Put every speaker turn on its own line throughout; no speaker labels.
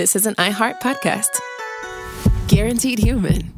this is an iHeart podcast. Guaranteed human.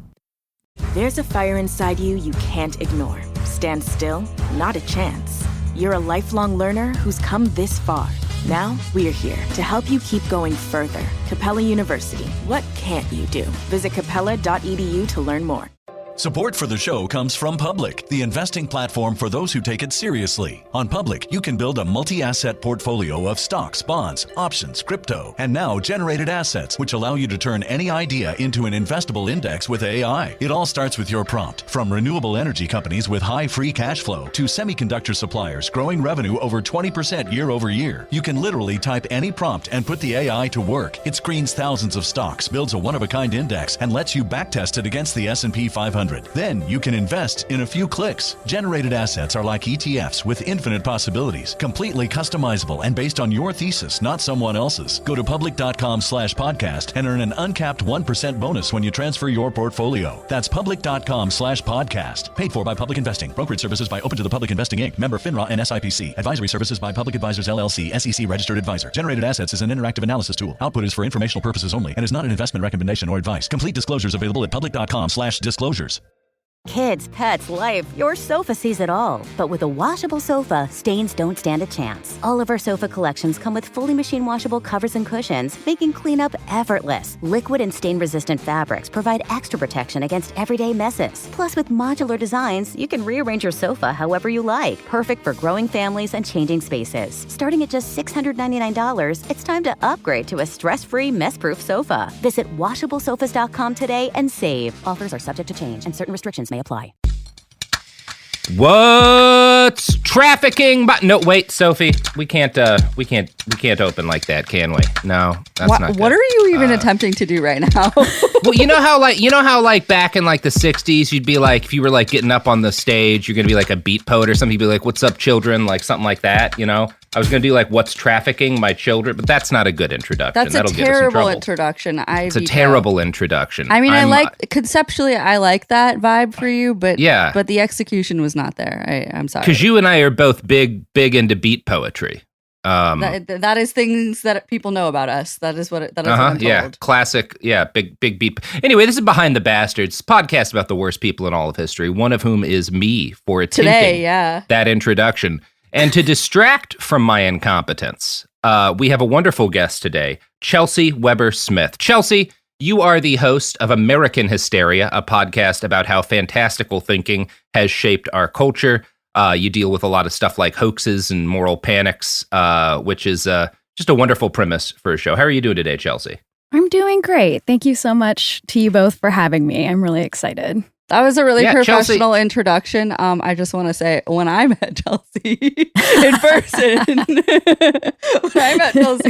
There's a fire inside you you can't ignore. Stand still? Not a chance. You're a lifelong learner who's come this far. Now, we're here to help you keep going further. Capella University. What can't you do? Visit capella.edu to learn more.
Support for the show comes from Public, the investing platform for those who take it seriously. On Public, you can build a multi-asset portfolio of stocks, bonds, options, crypto, and now generated assets, which allow you to turn any idea into an investable index with AI. It all starts with your prompt. From renewable energy companies with high free cash flow to semiconductor suppliers growing revenue over 20% year over year, you can literally type any prompt and put the AI to work. It screens thousands of stocks, builds a one-of-a-kind index, and lets you backtest it against the S&P 500. Then you can invest in a few clicks. Generated assets are like ETFs with infinite possibilities, completely customizable and based on your thesis, not someone else's. Go to public.com/podcast and earn an uncapped 1% bonus when you transfer your portfolio. That's public.com/podcast. Paid for by Public Investing. Brokerage services by Open to the Public Investing Inc. Member FINRA and SIPC. Advisory services by Public Advisors LLC, SEC registered advisor. Generated assets is an interactive analysis tool. Output is for informational purposes only and is not an investment recommendation or advice. Complete disclosures available at public.com/disclosures.
Kids, pets, life, your sofa sees it all. But with a washable sofa, stains don't stand a chance. All of our sofa collections come with fully machine washable covers and cushions, making cleanup effortless. Liquid and stain-resistant fabrics provide extra protection against everyday messes. Plus, with modular designs, you can rearrange your sofa however you like. Perfect for growing families and changing spaces. Starting at just $699, it's time to upgrade to a stress-free, mess-proof sofa. Visit washablesofas.com today and save. Offers are subject to change and certain restrictions may apply.
What's trafficking? But no, wait, Sophie, we can't open like that, can we? No, that's not good.
What are you even attempting to do right now?
Well, you know how back in like the 60s, you'd be like, if you were like getting up on the stage, you're gonna be like a beat poet or something. You'd be like, "What's up, children?" Like something like that. You know, I was gonna do like, "What's trafficking, my children?" But that's not a good introduction.
That's a terrible introduction.
It's a terrible introduction.
I mean, conceptually, I like that vibe for you, but
yeah,
but the execution was not there. I'm sorry.
Because you and I are both big into beat poetry.
That is things that people know about us. That is what I'm told.
Yeah, classic. Yeah, big beat. Anyway, this is Behind the Bastards, podcast about the worst people in all of history. One of whom is me for attempting that introduction. And to distract from my incompetence, we have a wonderful guest today, Chelsey Weber-Smith. Chelsey, you are the host of American Hysteria, a podcast about how fantastical thinking has shaped our culture. You deal with a lot of stuff like hoaxes and moral panics, which is just a wonderful premise for a show. How are you doing today, Chelsey?
I'm doing great. Thank you so much to you both for having me. I'm really excited.
That was a really professional introduction. I just want to say, when I met Chelsey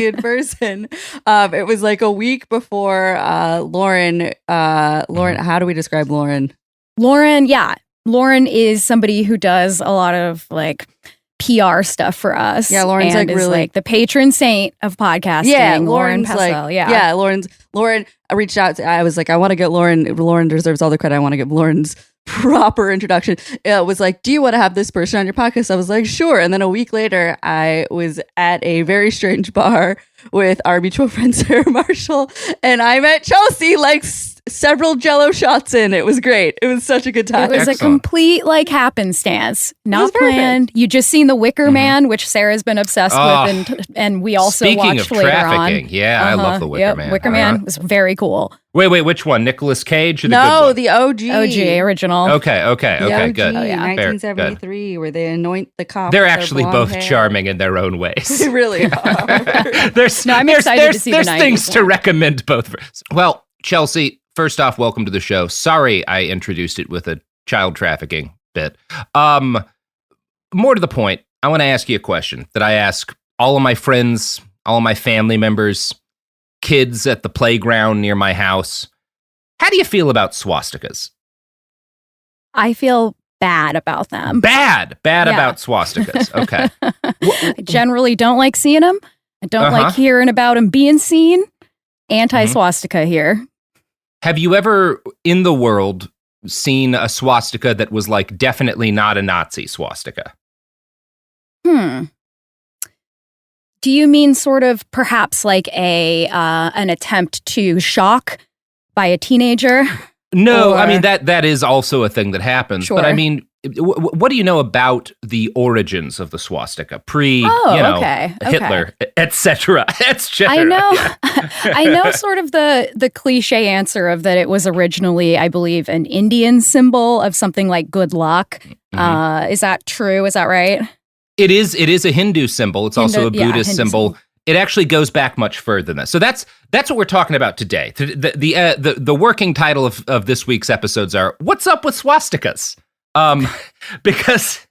in person, it was like a week before Lauren. Lauren, how do we describe Lauren?
Lauren is somebody who does a lot of like PR stuff for us.
Yeah, Lauren's
and
like really
like the patron saint of podcasting.
Yeah,
Lauren Passell.
Lauren reached out. I was like, I want to get Lauren. Lauren deserves all the credit. I want to give Lauren's proper introduction. It was like, do you want to have this person on your podcast? I was like, sure. And then a week later, I was at a very strange bar with our mutual friend Sarah Marshall, and I met Chelsey like several Jello shots in. It was great. It was such a good time.
It was a complete like happenstance, not planned. You just seen The Wicker Man, which Sarah's been obsessed with, and we also watched later on.
Yeah, I love The Wicker Man.
Wicker Man was very cool.
Wait, which one? Nicolas Cage or the
No,
good one?
the OG.
OG, original.
Okay,
the OG,
good.
1973, where they anoint the cop.
They're actually both
hair.
charming in their own ways.
They really are.
I'm excited to see
there's
the
things
90s
to recommend both. Well, Chelsey, first off, welcome to the show. Sorry I introduced it with a child trafficking bit. More to the point, I want to ask you a question that I ask all of my friends, all of my family members, kids at the playground near my house. How do you feel about swastikas?
I feel bad about them.
Bad about swastikas. Okay.
I generally don't like seeing them. I don't like hearing about them being seen. Anti-swastika here.
Have you ever in the world seen a swastika that was like definitely not a Nazi swastika?
Do you mean sort of perhaps like an attempt to shock by a teenager?
No, I mean, that is also a thing that happens. Sure. But I mean, what do you know about the origins of the swastika? Hitler, etc., etc.
I know, I know sort of the cliche answer of that it was originally, I believe, an Indian symbol of something like good luck. Mm-hmm. Is that true? Is that right?
It is a Hindu symbol. It's also a Buddhist symbol. It actually goes back much further than that. So that's what we're talking about today. The working title of this week's episodes are "What's Up with Swastikas?" Because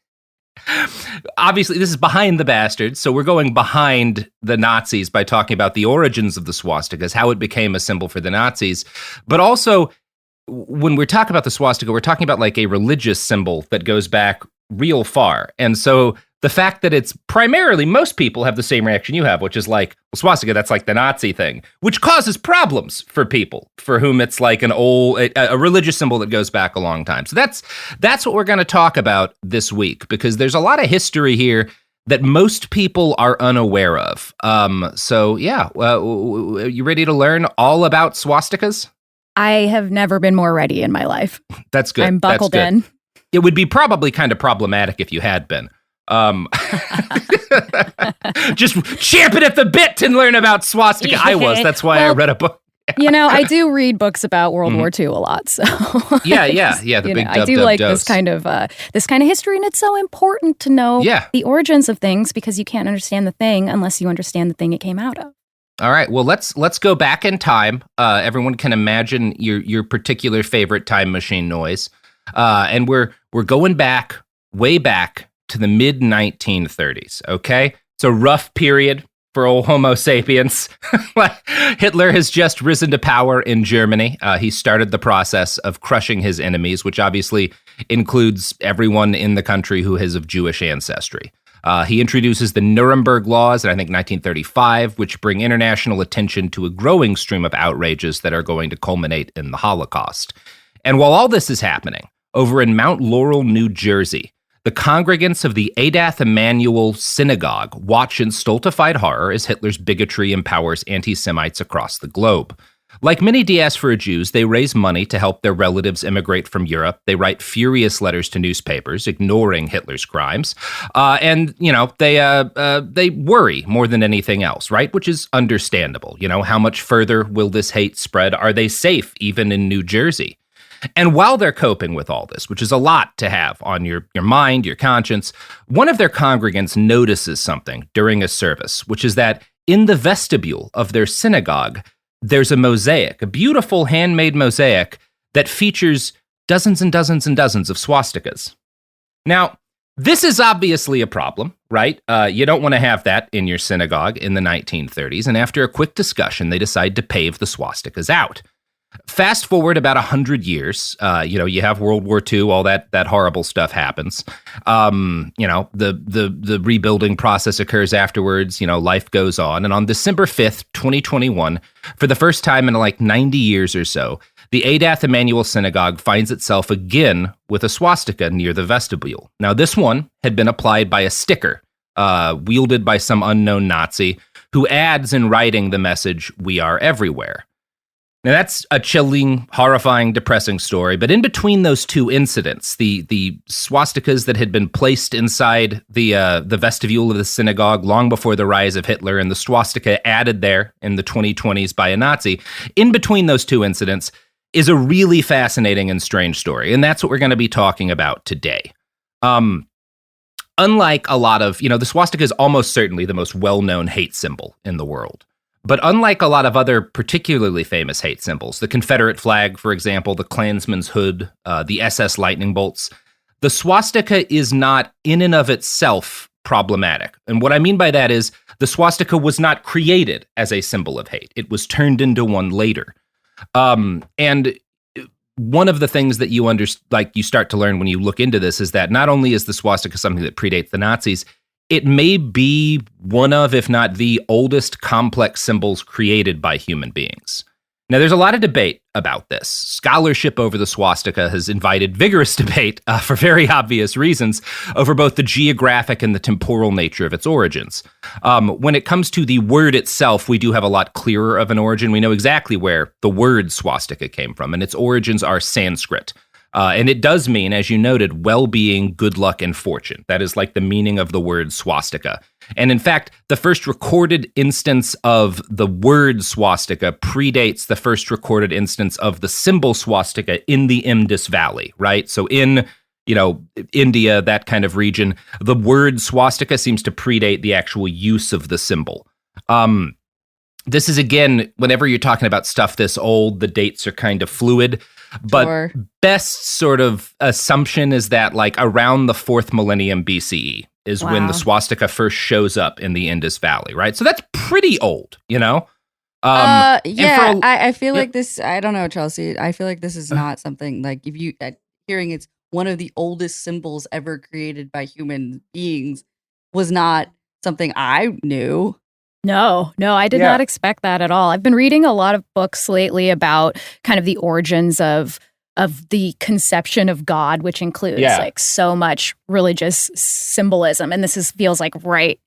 obviously this is behind the bastards. So we're going behind the Nazis by talking about the origins of the swastikas, how it became a symbol for the Nazis. But also, when we're talking about the swastika, we're talking about like a religious symbol that goes back real far. And so the fact that it's primarily, most people have the same reaction you have, which is like, well, swastika, that's like the Nazi thing, which causes problems for people for whom it's like a religious symbol that goes back a long time. So that's what we're going to talk about this week, because there's a lot of history here that most people are unaware of. So yeah, you ready to learn all about swastikas?
I have never been more ready in my life.
That's good.
I'm buckled in.
It would be probably kind of problematic if you had been. Just champing at the bit to learn about swastika. I was. That's why I read a book.
I do read books about World War II a lot. So
yeah. The big
I do like this kind of history, and it's so important to know the origins of things, because you can't understand the thing unless you understand the thing it came out of.
All right. Well, let's go back in time. Everyone can imagine your particular favorite time machine noise, and we're going back, way back to the mid-1930s, okay? It's a rough period for old Homo sapiens. Hitler has just risen to power in Germany. He started the process of crushing his enemies, which obviously includes everyone in the country who is of Jewish ancestry. He introduces the Nuremberg Laws in, I think, 1935, which bring international attention to a growing stream of outrages that are going to culminate in the Holocaust. And while all this is happening, over in Mount Laurel, New Jersey, the congregants of the Adath Emanuel Synagogue watch in stultified horror as Hitler's bigotry empowers anti-Semites across the globe. Like many diaspora Jews, they raise money to help their relatives immigrate from Europe. They write furious letters to newspapers, ignoring Hitler's crimes. They worry more than anything else, right? Which is understandable. How much further will this hate spread? Are they safe, even in New Jersey? And while they're coping with all this, which is a lot to have on your mind, your conscience, one of their congregants notices something during a service, which is that in the vestibule of their synagogue, there's a mosaic, a beautiful handmade mosaic that features dozens and dozens and dozens of swastikas. Now, this is obviously a problem, right? You don't want to have that in your synagogue in the 1930s. And after a quick discussion, they decide to pave the swastikas out. Fast forward about 100 years, you have World War II, all that horrible stuff happens. The rebuilding process occurs afterwards, life goes on. And on December 5th, 2021, for the first time in like 90 years or so, the Adath Emanuel Synagogue finds itself again with a swastika near the vestibule. Now, this one had been applied by a sticker, wielded by some unknown Nazi, who adds in writing the message, "We are everywhere." Now, that's a chilling, horrifying, depressing story. But in between those two incidents, the swastikas that had been placed inside the vestibule of the synagogue long before the rise of Hitler, and the swastika added there in the 2020s by a Nazi, in between those two incidents is a really fascinating and strange story. And that's what we're going to be talking about today. Unlike a lot of, the swastika is almost certainly the most well-known hate symbol in the world. But unlike a lot of other particularly famous hate symbols, the Confederate flag, for example, the Klansman's hood, the SS lightning bolts, the swastika is not in and of itself problematic. And what I mean by that is the swastika was not created as a symbol of hate. It was turned into one later. And one of the things that you start to learn when you look into this is that not only is the swastika something that predates the Nazis, it may be one of, if not the oldest complex symbols created by human beings. Now, there's a lot of debate about this. Scholarship over the swastika has invited vigorous debate for very obvious reasons over both the geographic and the temporal nature of its origins. When it comes to the word itself, we do have a lot clearer of an origin. We know exactly where the word swastika came from, and its origins are Sanskrit. And it does mean, as you noted, well-being, good luck, and fortune. That is like the meaning of the word swastika. And in fact, the first recorded instance of the word swastika predates the first recorded instance of the symbol swastika in the Indus Valley, right? So in, India, that kind of region, the word swastika seems to predate the actual use of the symbol. This is, again, whenever you're talking about stuff this old, the dates are kind of fluid. But
Sure.
best sort of assumption is that like around the 4th millennium BCE is when the swastika first shows up in the Indus Valley, right? So that's pretty old,
I feel like this, I don't know, Chelsey. I feel like this is not something like if you hearing it's one of the oldest symbols ever created by human beings was not something I knew.
No, I did not expect that at all. I've been reading a lot of books lately about kind of the origins of the conception of God, which includes like so much religious symbolism. And this feels like right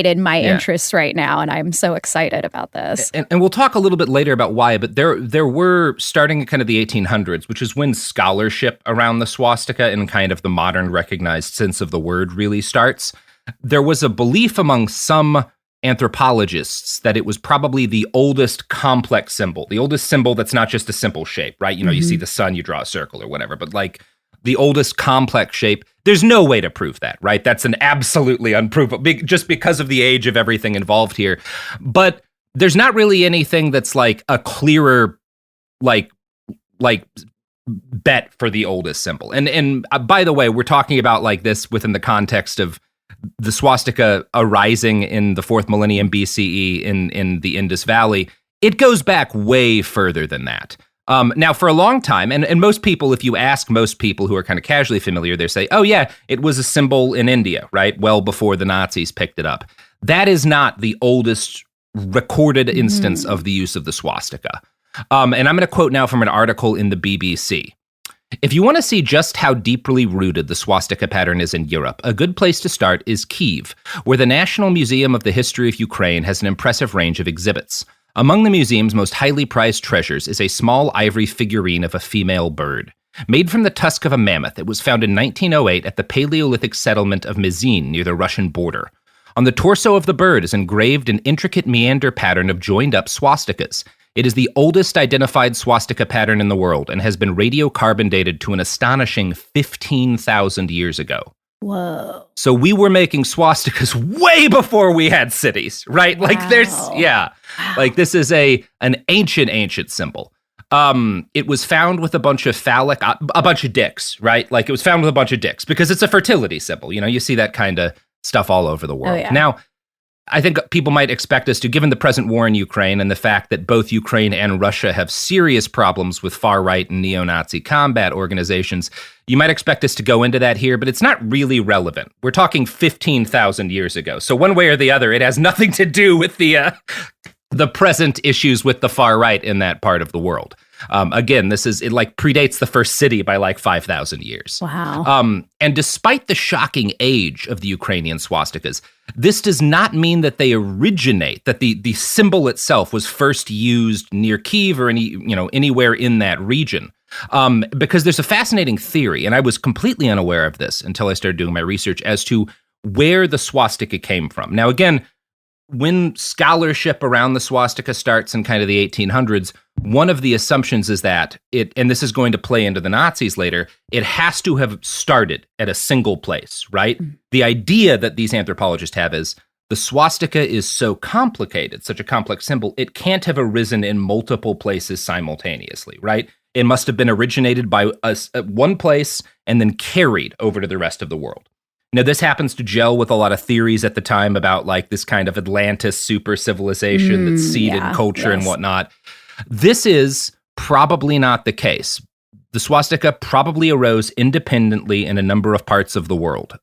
in my interests right now. And I'm so excited about this.
And we'll talk a little bit later about why, but there were, starting in kind of the 1800s, which is when scholarship around the swastika in kind of the modern recognized sense of the word really starts. There was a belief among some anthropologists that it was probably the oldest complex symbol, the oldest symbol that's not just a simple shape, right? You see the sun, you draw a circle or whatever, but like the oldest complex shape, there's no way to prove that, right? That's an absolutely unprovable, just because of the age of everything involved here. But there's not really anything that's like a clearer, like bet for the oldest symbol. And by the way, we're talking about like this within the context of the swastika arising in the 4th millennium BCE in the Indus Valley. It goes back way further than that. Now, for a long time, and most people, if you ask most people who are kind of casually familiar, they say, oh yeah, it was a symbol in India, right? Well before the Nazis picked it up. That is not the oldest recorded instance of the use of the swastika. And I'm going to quote now from an article in the BBC. If you want to see just how deeply rooted the swastika pattern is in Europe, a good place to start is Kyiv, where the National Museum of the History of Ukraine has an impressive range of exhibits. Among the museum's most highly prized treasures is a small ivory figurine of a female bird. Made from the tusk of a mammoth, it was found in 1908 at the Paleolithic settlement of Mizin near the Russian border. On the torso of the bird is engraved an intricate meander pattern of joined-up swastikas. It is the oldest identified swastika pattern in the world and has been radiocarbon dated to an astonishing 15,000 years ago.
Whoa.
So we were making swastikas way before we had cities, right?
Wow.
Like like this is an ancient symbol. It was found with a bunch of dicks, right? Like it was found with a bunch of dicks because it's a fertility symbol. You see that kind of stuff all over the world.
Oh, yeah.
Now, I think people might expect us to, given the present war in Ukraine and the fact that both Ukraine and Russia have serious problems with far-right and neo-Nazi combat organizations, you might expect us to go into that here, but it's not really relevant. We're talking 15,000 years ago. So one way or the other, it has nothing to do with the present issues with the far-right in that part of the world. Again, it like predates the first city by like 5,000 years.
Wow.
And despite the shocking age of the Ukrainian swastikas, this does not mean that they originate, that the symbol itself was first used near Kyiv or anywhere in that region. Because there's a fascinating theory, and I was completely unaware of this until I started doing my research as to where the swastika came from. Now, again, when scholarship around the swastika starts in kind of the 1800s, one of the assumptions is that and this is going to play into the Nazis later, it has to have started at a single place, right? Mm-hmm. The idea that these anthropologists have is the swastika is so complicated, such a complex symbol, it can't have arisen in multiple places simultaneously, right? It must have been originated by one place and then carried over to the rest of the world. Now, this happens to gel with a lot of theories at the time about like this kind of Atlantis super civilization that seeded culture and whatnot. This is probably not the case. The swastika probably arose independently in a number of parts of the world.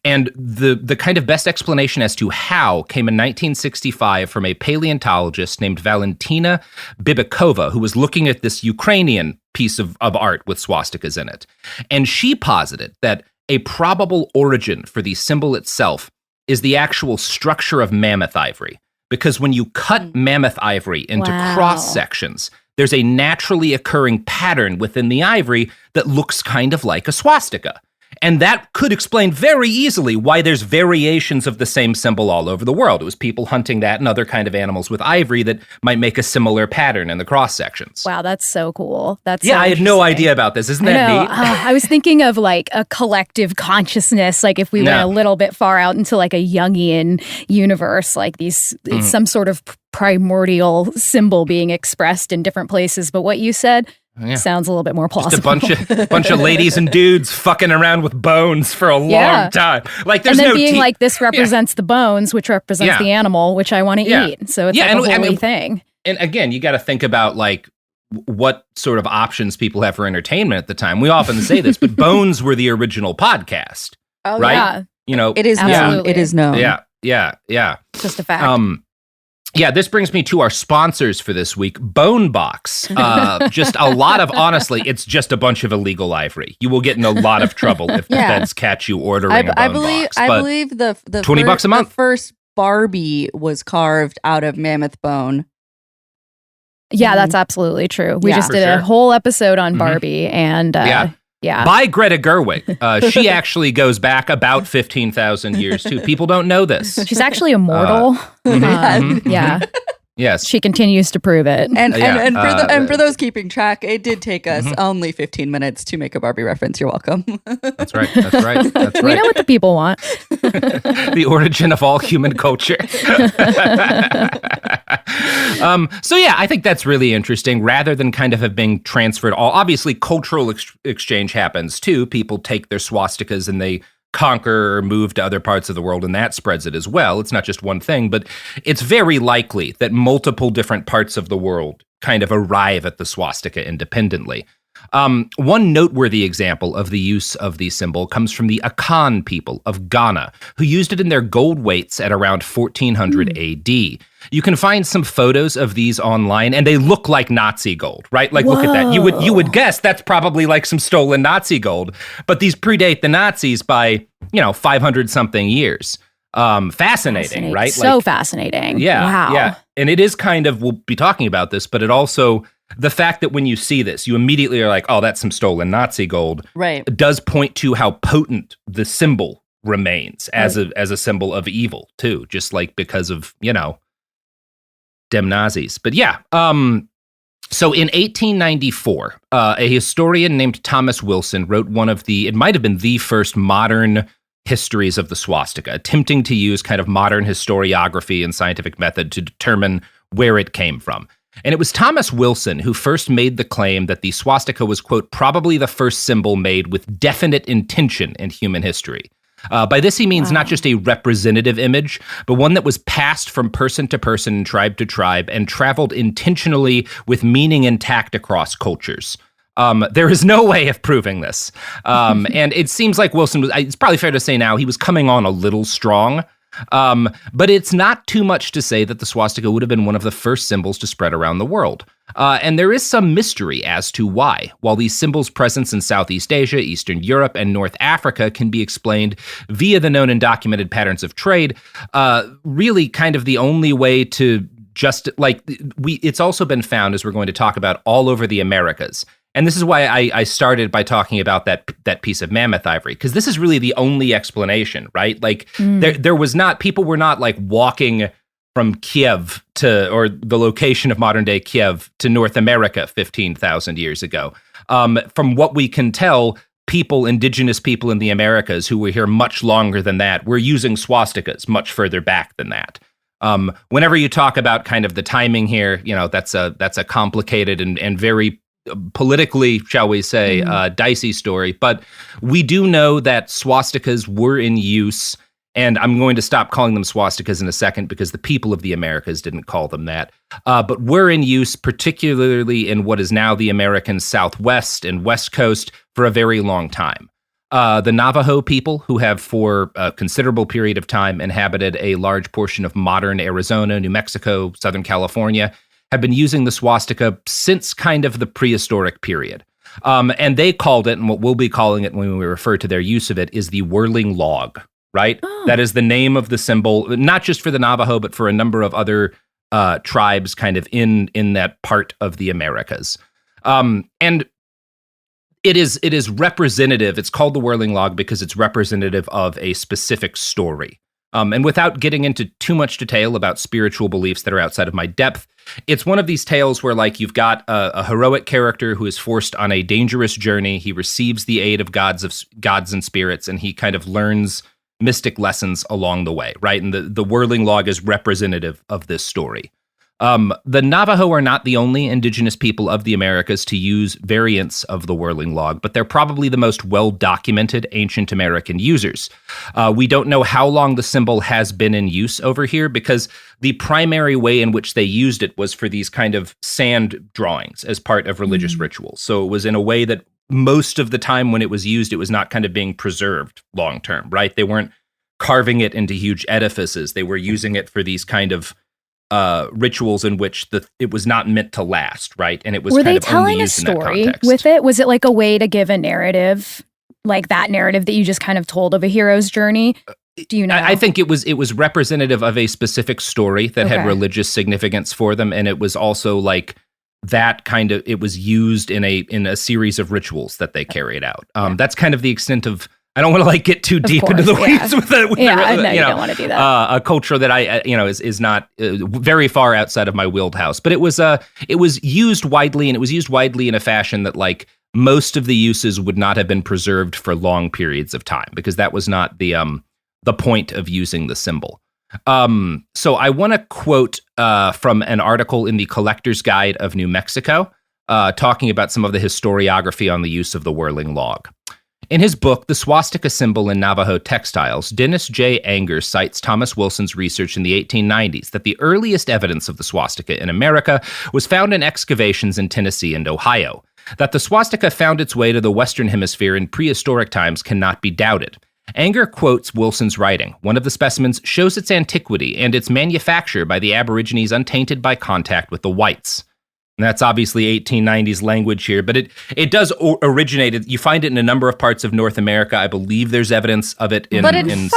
And the kind of best explanation as to how came in 1965 from a paleontologist named Valentina Bibikova, who was looking at this Ukrainian piece of art with swastikas in it. And she posited that a probable origin for the symbol itself is the actual structure of mammoth ivory. Because when you cut mammoth ivory into cross sections, there's a naturally occurring pattern within the ivory that looks kind of like a swastika. And that could explain very easily why there's variations of the same symbol all over the world. It was people hunting that and other kind of animals with ivory that might make a similar pattern in the cross sections.
Wow, that's so cool. That's
I had no idea about this. Isn't that neat?
I was thinking of like a collective consciousness, like if we went a little bit far out into like a Jungian universe, like these some sort of primordial symbol being expressed in different places. But what you said sounds a little bit more plausible.
Just a bunch of ladies and dudes fucking around with bones for a long time. Like there's
and then being like, this represents the bones, which represents the animal, which I want to eat. So it's like a holy thing. And
again, you got to think about like what sort of options people have for entertainment at the time. We often say this, but Bones were the original podcast.
Oh,
right?
Yeah.
You know,
it is known. It is known.
Yeah.
Just a fact.
This brings me to our sponsors for this week, Bonebox. Just a lot of, honestly, it's just a bunch of illegal ivory. You will get in a lot of trouble if the feds catch you ordering a Bonebox.
I believe the
$20 a month.
The first Barbie was carved out of mammoth bone.
Yeah, that's absolutely true. We just did a whole episode on Barbie, and by Greta Gerwig. She actually goes back about 15,000 years, too. People don't know this. She's actually immortal.
Yes.
She continues to prove it.
And for those keeping track, it did take us only 15 minutes to make a Barbie reference. You're welcome.
That's right.
We know what the people want.
The origin of all human culture. I think that's really interesting. Rather than kind of have been transferred obviously cultural exchange happens too. People take their swastikas and they conquer or move to other parts of the world, and that spreads it as well. It's not just one thing, but it's very likely that multiple different parts of the world kind of arrive at the swastika independently. One noteworthy example of the use of the symbol comes from the Akan people of Ghana, who used it in their gold weights at around 1400 AD. You can find some photos of these online, and they look like Nazi gold, right? Like, look at that. You would guess that's probably like some stolen Nazi gold, but these predate the Nazis by 500 something years. Fascinating, right?
So fascinating.
Yeah.
Wow.
Yeah. And it is kind of, we'll be talking about this, but it also, the fact that when you see this, you immediately are like, oh, that's some stolen Nazi gold.
Right.
It does point to how potent the symbol remains as a symbol of evil, too, just like because of, dem Nazis. But so in 1894, a historian named Thomas Wilson wrote one of it might have been the first modern histories of the swastika, attempting to use kind of modern historiography and scientific method to determine where it came from. And it was Thomas Wilson who first made the claim that the swastika was, quote, probably the first symbol made with definite intention in human history. By this, he means not just a representative image, but one that was passed from person to person and tribe to tribe and traveled intentionally with meaning intact across cultures. There is no way of proving this. And it seems like Wilson it's probably fair to say now, he was coming on a little strong. But it's not too much to say that the swastika would have been one of the first symbols to spread around the world. And there is some mystery as to why. While these symbols' presence in Southeast Asia, Eastern Europe, and North Africa can be explained via the known and documented patterns of trade, really kind of the only way to it's also been found, as we're going to talk about, all over the Americas. And this is why I started by talking about that piece of mammoth ivory, because this is really the only explanation, right? Like people were not like walking from Kiev or the location of modern day Kiev to North America 15,000 years ago. From what we can tell, indigenous people in the Americas who were here much longer than that were using swastikas much further back than that. Whenever you talk about kind of the timing here, that's a complicated and very politically, shall we say, dicey story. But we do know that swastikas were in use, and I'm going to stop calling them swastikas in a second because the people of the Americas didn't call them that, but were in use particularly in what is now the American Southwest and West Coast for a very long time. The Navajo people, who have for a considerable period of time inhabited a large portion of modern Arizona, New Mexico, Southern California, have been using the swastika since kind of the prehistoric period. And they called it, and what we'll be calling it when we refer to their use of it, is the whirling log, right? Oh. That is the name of the symbol, not just for the Navajo, but for a number of other tribes kind of in that part of the Americas. And it is representative. It's called the whirling log because it's representative of a specific story. And without getting into too much detail about spiritual beliefs that are outside of my depth, it's one of these tales where, like, you've got a heroic character who is forced on a dangerous journey. He receives the aid of gods and spirits, and he kind of learns mystic lessons along the way, right? And the whirling log is representative of this story. The Navajo are not the only indigenous people of the Americas to use variants of the whirling log, but they're probably the most well-documented ancient American users. We don't know how long the symbol has been in use over here because the primary way in which they used it was for these kind of sand drawings as part of religious rituals. So it was in a way that most of the time when it was used, it was not kind of being preserved long-term, right? They weren't carving it into huge edifices. They were using it for these kind of rituals in which it was not meant to last, right? And it was kind of only used in that context. Were they telling a story
with it? Was it like a way to give a narrative, like that narrative that you just kind of told of a hero's journey? Do you know?
I think it was representative of a specific story that had religious significance for them, and it was also like that kind of, it was used in a series of rituals that they carried out. That's kind of the extent of. I don't want to like get too deep into the weeds with it.
You don't want to do that.
A culture that is not very far outside of my wheelhouse, but it was used widely, and it was used widely in a fashion that, like, most of the uses would not have been preserved for long periods of time because that was not the point of using the symbol. So I want to quote from an article in the Collector's Guide of New Mexico, talking about some of the historiography on the use of the whirling log. In his book, The Swastika Symbol in Navajo Textiles, Dennis J. Anger cites Thomas Wilson's research in the 1890s that the earliest evidence of the swastika in America was found in excavations in Tennessee and Ohio. That the swastika found its way to the Western Hemisphere in prehistoric times cannot be doubted. Anger quotes Wilson's writing. One of the specimens shows its antiquity and its manufacture by the Aborigines untainted by contact with the whites. And that's obviously 1890s language here, but it does originate. You find it in a number of parts of North America. I believe there's evidence of it in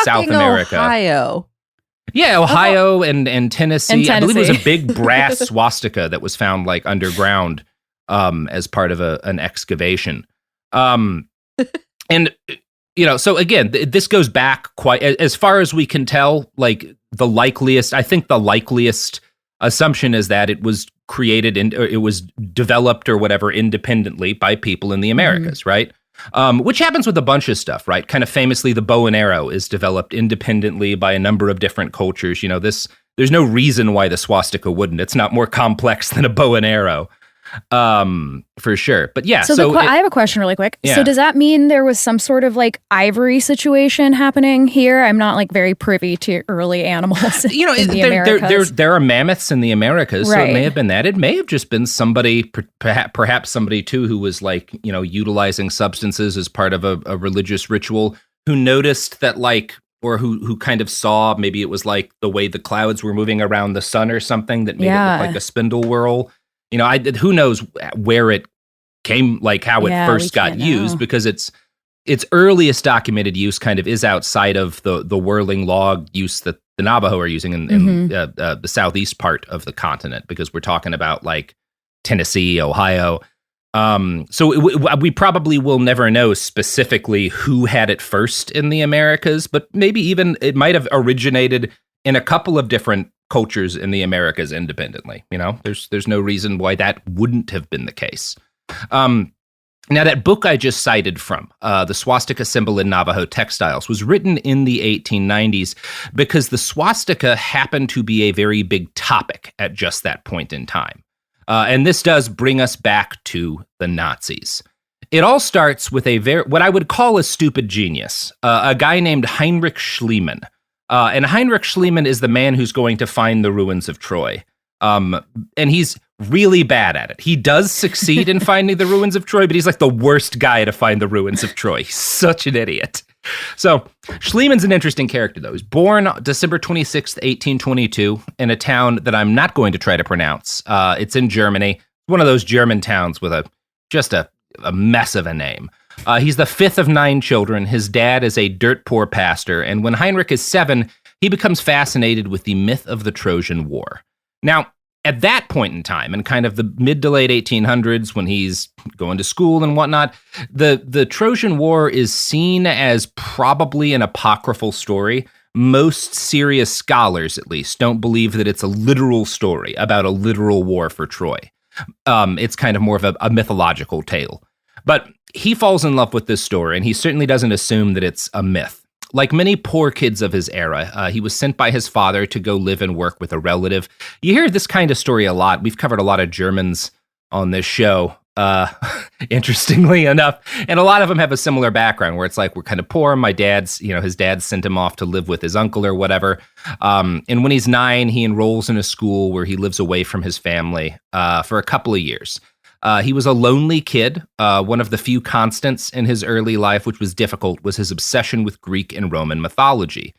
South America.
Ohio.
Yeah, Ohio and Tennessee. I believe it was a big brass swastika that was found like underground as part of an excavation. And so again, this goes back quite as far as we can tell. Like the likeliest assumption is that it was created and it was developed or whatever independently by people in the Americas, right? Which happens with a bunch of stuff, right? Kind of famously, the bow and arrow is developed independently by a number of different cultures. There's no reason why the swastika wouldn't. It's not more complex than a bow and arrow, for sure. But yeah,
I have a question really quick.
Yeah.
So does that mean there was some sort of like ivory situation happening here? I'm not like very privy to early animals. In the Americas.
There are mammoths in the Americas, so it may have been that. It may have just been somebody, perhaps somebody too, who was like, utilizing substances as part of a religious ritual, who noticed that or who kind of saw, maybe it was like the way the clouds were moving around the sun or something that made it look like a spindle whirl. Who knows where it came, like how it first got used, because its earliest documented use kind of is outside of the whirling log use that the Navajo are using in the southeast part of the continent, because we're talking about like Tennessee, Ohio. So we probably will never know specifically who had it first in the Americas, but maybe even it might have originated in a couple of different cultures in the Americas independently. There's no reason why that wouldn't have been the case. Now, that book I just cited from, The Swastika Symbol in Navajo Textiles, was written in the 1890s because the swastika happened to be a very big topic at just that point in time. And this does bring us back to the Nazis. It all starts with what I would call a stupid genius, a guy named Heinrich Schliemann. And Heinrich Schliemann is the man who's going to find the ruins of Troy. And he's really bad at it. He does succeed in finding the ruins of Troy, but he's like the worst guy to find the ruins of Troy. He's such an idiot. So Schliemann's an interesting character, though. He's born December 26th, 1822, in a town that I'm not going to try to pronounce. It's in Germany. One of those German towns with just a mess of a name. He's the fifth of 9 children. His dad is a dirt poor pastor, and when Heinrich is 7, he becomes fascinated with the myth of the Trojan War. Now, at that point in time, in kind of the mid to late 1800s, when he's going to school and whatnot, the Trojan War is seen as probably an apocryphal story. Most serious scholars, at least, don't believe that it's a literal story about a literal war for Troy. It's kind of more of a mythological tale. But he falls in love with this story, and he certainly doesn't assume that it's a myth. Like many poor kids of his era, he was sent by his father to go live and work with a relative. You hear this kind of story a lot. We've covered a lot of Germans on this show, interestingly enough. And a lot of them have a similar background where it's like, we're kind of poor. His dad sent him off to live with his uncle or whatever. And when he's 9, he enrolls in a school where he lives away from his family for a couple of years. He was a lonely kid. One of the few constants in his early life, which was difficult, was his obsession with Greek and Roman mythology.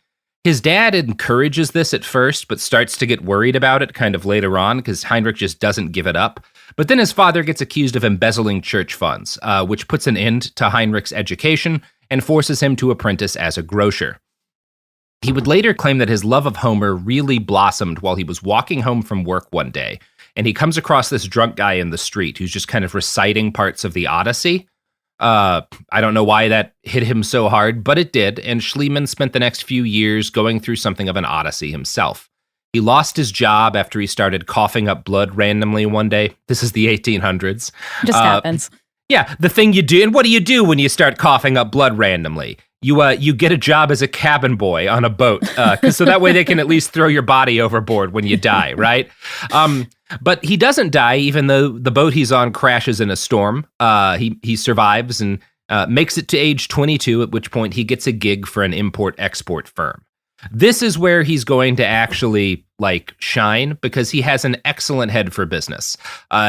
His dad encourages this at first, but starts to get worried about it kind of later on because Heinrich just doesn't give it up. But then his father gets accused of embezzling church funds, which puts an end to Heinrich's education and forces him to apprentice as a grocer. He would later claim that his love of Homer really blossomed while he was walking home from work one day, and he comes across this drunk guy in the street who's just kind of reciting parts of the Odyssey. I don't know why that hit him so hard, but it did, and Schliemann spent the next few years going through something of an Odyssey himself. He lost his job after he started coughing up blood randomly one day. This is the 1800s.
Just happens.
Yeah, the thing you do. And what do you do when you start coughing up blood randomly? You get a job as a cabin boy on a boat, so that way they can at least throw your body overboard when you die, right? But he doesn't die, even though the boat he's on crashes in a storm. He survives and makes it to age 22, at which point he gets a gig for an import-export firm. This is where he's going to actually shine because he has an excellent head for business.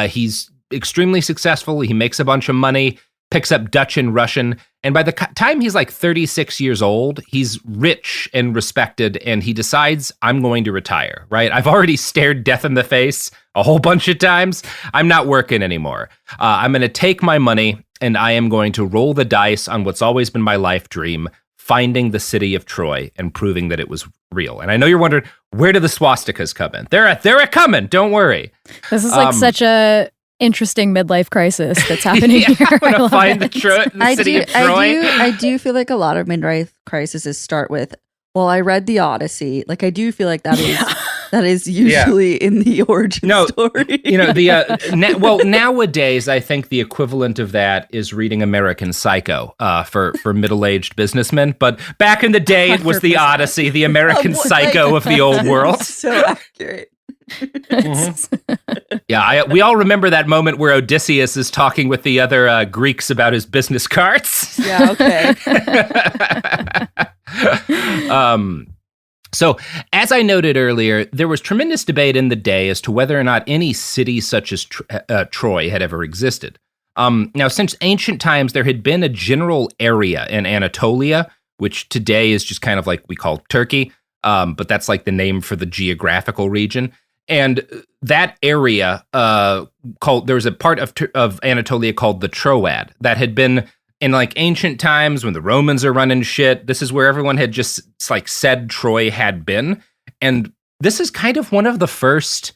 He's extremely successful. He makes a bunch of money, picks up Dutch and Russian. And by the time he's 36 years old, he's rich and respected, and he decides, I'm going to retire, right? I've already stared death in the face a whole bunch of times. I'm not working anymore. I'm going to take my money, and I am going to roll the dice on what's always been my life dream, finding the city of Troy and proving that it was real. And I know you're wondering, where do the swastikas come in? They're a-coming, don't worry.
This is such a interesting midlife crisis that's happening here.
I'm gonna find the city of Troy.
I do feel like a lot of midlife crises start with, well, I read the Odyssey. I do feel like that is usually in the origin story.
Nowadays, I think the equivalent of that is reading American Psycho for middle-aged businessmen. But back in the day, it was the Odyssey, the American Psycho of the old world.
So accurate.
Mm-hmm. Yeah, we all remember that moment where Odysseus is talking with the other Greeks about his business cards.
Yeah, okay.
So, as I noted earlier, there was tremendous debate in the day as to whether or not any city such as Troy had ever existed. Now, since ancient times, there had been a general area in Anatolia, which today is just kind of like we call Turkey, but that's the name for the geographical region. And that area there was a part of Anatolia called the Troad that had been in ancient times when the Romans are running shit. This is where everyone had just said Troy had been. And this is kind of one of the first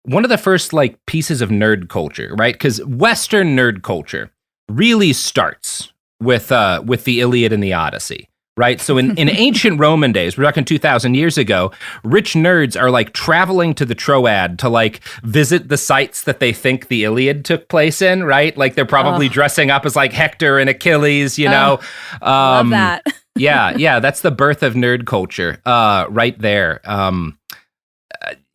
pieces of nerd culture, right? Because Western nerd culture really starts with the Iliad and the Odyssey. Right. So in ancient Roman days, we're talking 2,000 years ago, rich nerds are traveling to the Troad to visit the sites that they think the Iliad took place in. Right. They're probably dressing up as Hector and Achilles, you know.
Love that.
Yeah. That's the birth of nerd culture right there.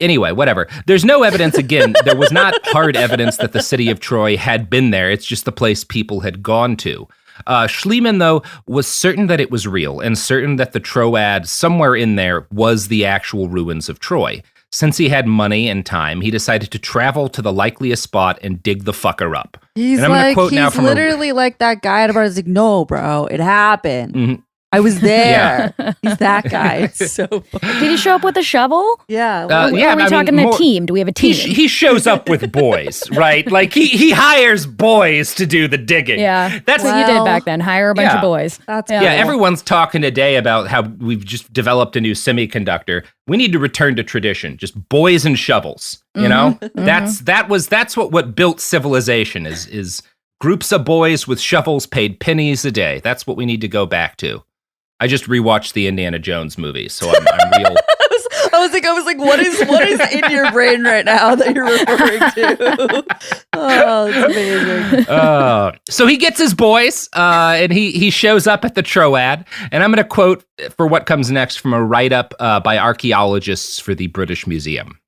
Anyway, whatever. There's no evidence, again, there was not hard evidence that the city of Troy had been there. It's just the place people had gone to. Schliemann, though, was certain that it was real and certain that the Troad somewhere in there was the actual ruins of Troy. since he had money and time, he decided to travel to the likeliest spot and dig the fucker up.
He's
and I'm
like,
quote
he's
now from
literally like that guy at a bar. He's like, no, bro, it happened.
Mm-hmm.
I was there. He's that guy. It's so funny.
Did he show up with a shovel?
Yeah.
Are we talking a team? Do we have a team?
He shows up with boys, right? Like he hires boys to do the digging.
Yeah, that's what you did back then. Hire a bunch of boys.
That's
cool. Everyone's talking today about how we've just developed a new semiconductor. We need to return to tradition, just boys and shovels. You know, that's what built civilization is groups of boys with shovels paid pennies a day. That's what we need to go back to. I just rewatched the Indiana Jones movie, so I'm real.
I was like, what is in your brain right now that you're referring to? Oh, that's amazing.
So he gets his boys, and he shows up at the Troad, and I'm going to quote for what comes next from a write-up by archaeologists for the British Museum.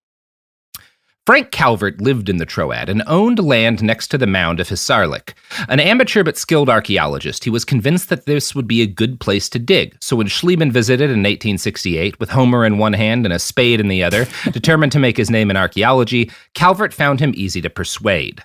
Frank Calvert lived in the Troad and owned land next to the mound of Hisarlik. An amateur but skilled archaeologist, he was convinced that this would be a good place to dig. So when Schliemann visited in 1868, with Homer in one hand and a spade in the other, determined to make his name in archaeology, Calvert found him easy to persuade.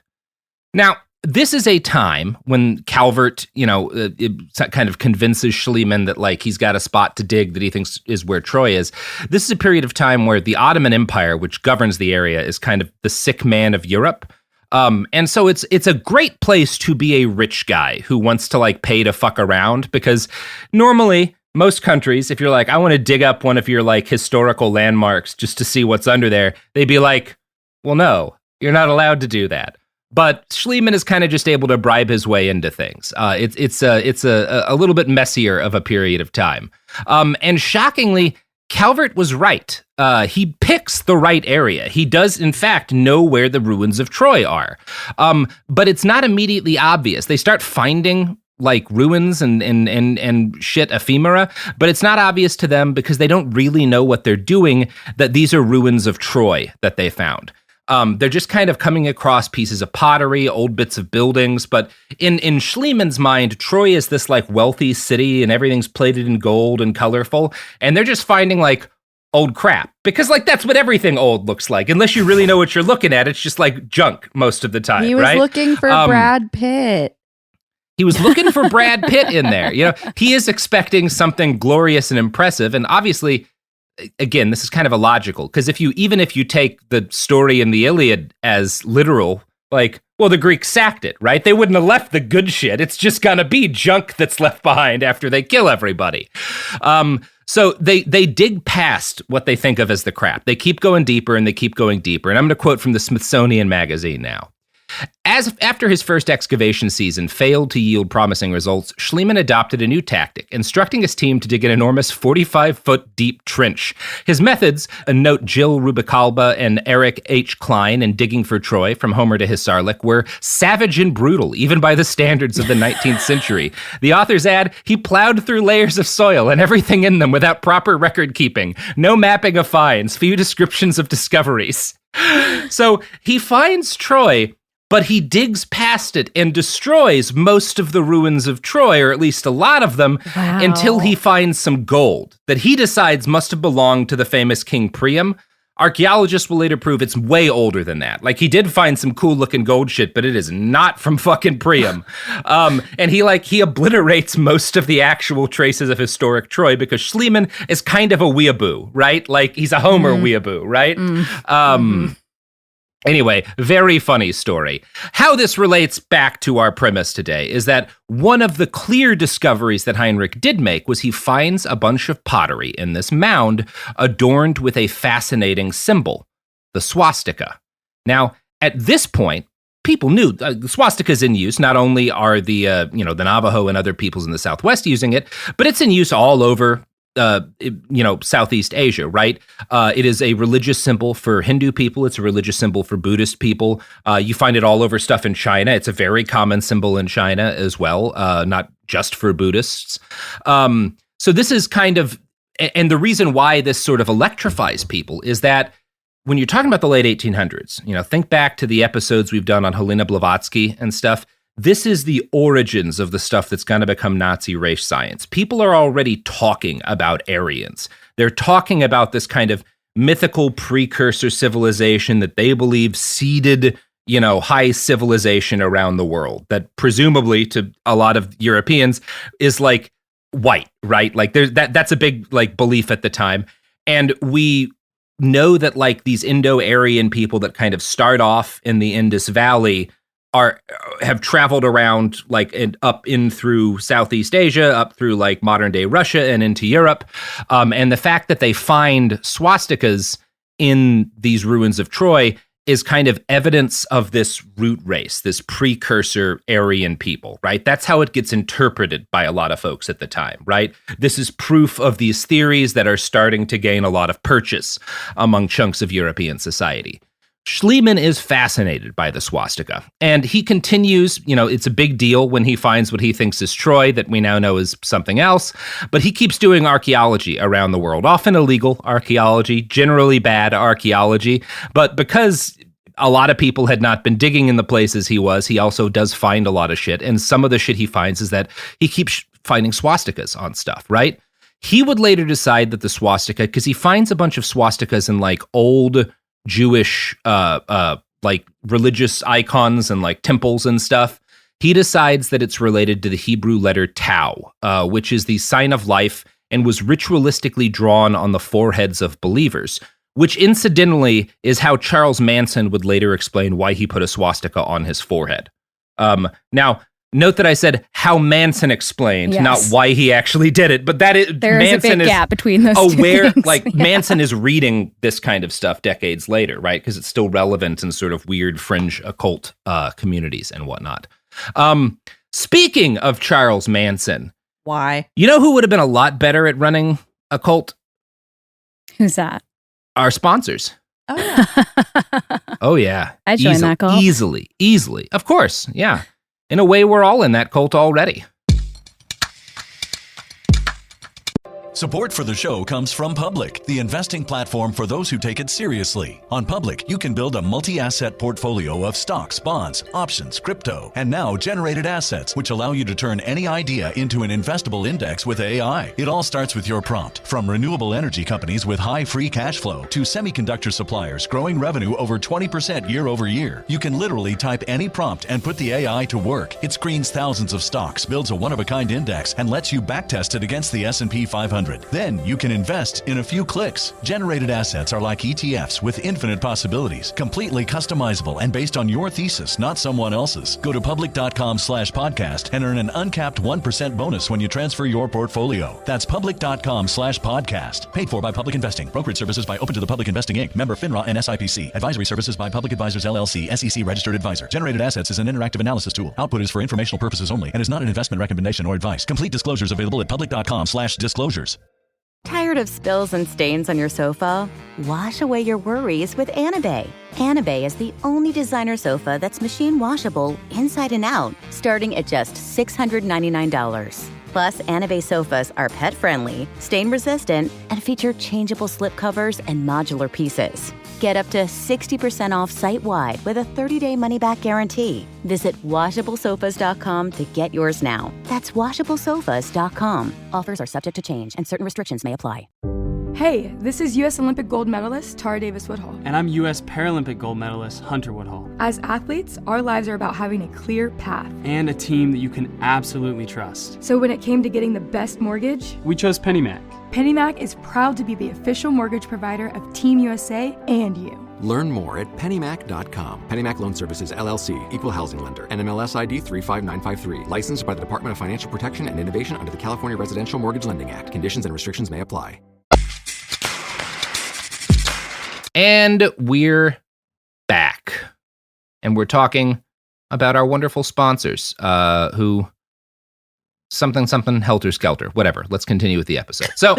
Now, this is a time when Calvert, kind of convinces Schliemann that, like, he's got a spot to dig that he thinks is where Troy is. This is a period of time where the Ottoman Empire, which governs the area, is kind of the sick man of Europe. And so it's a great place to be a rich guy who wants to, like, pay to fuck around, because normally most countries, if you're like, I want to dig up one of your, like, historical landmarks just to see what's under there, they'd be like, well, no, you're not allowed to do that. But Schliemann is kind of just able to bribe his way into things. It's a little bit messier of a period of time. And shockingly, Calvert was right. He picks the right area. He does, in fact, know where the ruins of Troy are. But it's not immediately obvious. They start finding, like, ruins and shit ephemera, but it's not obvious to them because they don't really know what they're doing, that these are ruins of Troy that they found. They're just kind of coming across pieces of pottery, old bits of buildings. But in Schliemann's mind, Troy is this, like, wealthy city and everything's plated in gold and colorful. And they're just finding, like, old crap. Because, like, that's what everything old looks like. Unless you really know what you're looking at, it's just, like, junk most of the time,
He was looking for Brad Pitt.
He was looking for Brad Pitt in there. You know, he is expecting something glorious and impressive. And obviously, again, this is kind of illogical, because even if you take the story in the Iliad as literal, like, well, the Greeks sacked it, right? They wouldn't have left the good shit. It's just gonna be junk that's left behind after they kill everybody. So they dig past what they think of as the crap. They keep going deeper and they keep going deeper. And I'm going to quote from the Smithsonian Magazine now. After his first excavation season failed to yield promising results, Schliemann adopted a new tactic, instructing his team to dig an enormous 45-foot deep trench. His methods, note Jill Rubikalba and Eric H. Klein in Digging for Troy, From Homer to Hisarlik, were savage and brutal, even by the standards of the 19th century. The authors add, he plowed through layers of soil and everything in them without proper record keeping. No mapping of finds, few descriptions of discoveries. So he finds Troy, but he digs past it and destroys most of the ruins of Troy, or at least a lot of them, until he finds some gold that he decides must have belonged to the famous King Priam. Archaeologists will later prove it's way older than that. Like, he did find some cool looking gold shit, but it is not from fucking Priam. And he obliterates most of the actual traces of historic Troy, because Schliemann is kind of a weeaboo, right? Like, he's a Homer weeaboo, right? Anyway, very funny story. How this relates back to our premise today is that one of the clear discoveries that Heinrich did make was he finds a bunch of pottery in this mound adorned with a fascinating symbol, the swastika. Now, at this point, people knew the swastika is in use. Not only are the Navajo and other peoples in the Southwest using it, but it's in use all over Southeast Asia, right? It is a religious symbol for Hindu people. It's a religious symbol for Buddhist people. You find it all over stuff in China. It's a very common symbol in China as well, not just for Buddhists. So this is kind of, and the reason why this sort of electrifies people is that when you're talking about the late 1800s, think back to the episodes we've done on Helena Blavatsky and stuff. This is the origins of the stuff that's going to become Nazi race science. People are already talking about Aryans. They're talking about this kind of mythical precursor civilization that they believe seeded, high civilization around the world, that presumably to a lot of Europeans is like white, right? Like that's a big like belief at the time. And we know that like these Indo-Aryan people that kind of start off in the Indus Valley have traveled around like up in through Southeast Asia, up through like modern day Russia and into Europe. And the fact that they find swastikas in these ruins of Troy is kind of evidence of this root race, this precursor Aryan people, right? That's how it gets interpreted by a lot of folks at the time, right? This is proof of these theories that are starting to gain a lot of purchase among chunks of European society. Schliemann is fascinated by the swastika, and he continues, it's a big deal when he finds what he thinks is Troy that we now know is something else, but he keeps doing archaeology around the world, often illegal archaeology, generally bad archaeology, but because a lot of people had not been digging in the places he was, he also does find a lot of shit, and some of the shit he finds is that he keeps finding swastikas on stuff, right? He would later decide that the swastika, because he finds a bunch of swastikas in like old Jewish like religious icons and like temples and stuff, he decides that it's related to the Hebrew letter Tau, which is the sign of life and was ritualistically drawn on the foreheads of believers, which incidentally is how Charles Manson would later explain why he put a swastika on his forehead. Now, note that I said how Manson explained, not why he actually did it, but there's Manson a big
gap between those
aware,
two things.
like Manson is reading this kind of stuff decades later, right? Because it's still relevant in sort of weird fringe occult communities and whatnot. Speaking of Charles Manson,
why?
You know who would have been a lot better at running a cult?
Who's that?
Our sponsors.
Oh yeah.
Oh yeah.
I joined that cult.
Easily. Of course, yeah. In a way, we're all in that cult already.
Support for the show comes from Public, the investing platform for those who take it seriously. On Public, you can build a multi-asset portfolio of stocks, bonds, options, crypto, and now generated assets, which allow you to turn any idea into an investable index with AI. It all starts with your prompt. From renewable energy companies with high free cash flow to semiconductor suppliers growing revenue over 20% year over year, you can literally type any prompt and put the AI to work. It screens thousands of stocks, builds a one-of-a-kind index, and lets you backtest it against the S&P 500. Then you can invest in a few clicks. Generated assets are like ETFs with infinite possibilities, completely customizable and based on your thesis, not someone else's. Go to public.com/podcast and earn an uncapped 1% bonus when you transfer your portfolio. That's public.com/podcast. Paid for by Public Investing. Brokerage services by Open to the Public Investing Inc. Member FINRA and SIPC. Advisory services by Public Advisors LLC, SEC registered advisor. Generated assets is an interactive analysis tool. Output is for informational purposes only and is not an investment recommendation or advice. Complete disclosures available at public.com/disclosures.
Tired of spills and stains on your sofa? Wash away your worries with Anabay. Anabay is the only designer sofa that's machine washable inside and out, starting at just $699. Plus, Anabay sofas are pet-friendly, stain-resistant, and feature changeable slip covers and modular pieces. Get up to 60% off site-wide with a 30-day money-back guarantee. Visit washablesofas.com to get yours now. That's washablesofas.com. Offers are subject to change and certain restrictions may apply.
Hey, this is U.S. Olympic gold medalist Tara Davis-Woodhull.
And I'm U.S. Paralympic gold medalist Hunter Woodhull.
As athletes, our lives are about having a clear path.
And a team that you can absolutely trust.
So when it came to getting the best mortgage,
we chose PennyMac.
PennyMac is proud to be the official mortgage provider of Team USA and you.
Learn more at pennymac.com. PennyMac Loan Services, LLC, Equal Housing Lender, NMLS ID 35953. Licensed by the Department of Financial Protection and Innovation under the California Residential Mortgage Lending Act. Conditions and restrictions may apply.
And we're back. And we're talking about our wonderful sponsors, who something helter skelter, whatever. Let's continue with the episode. So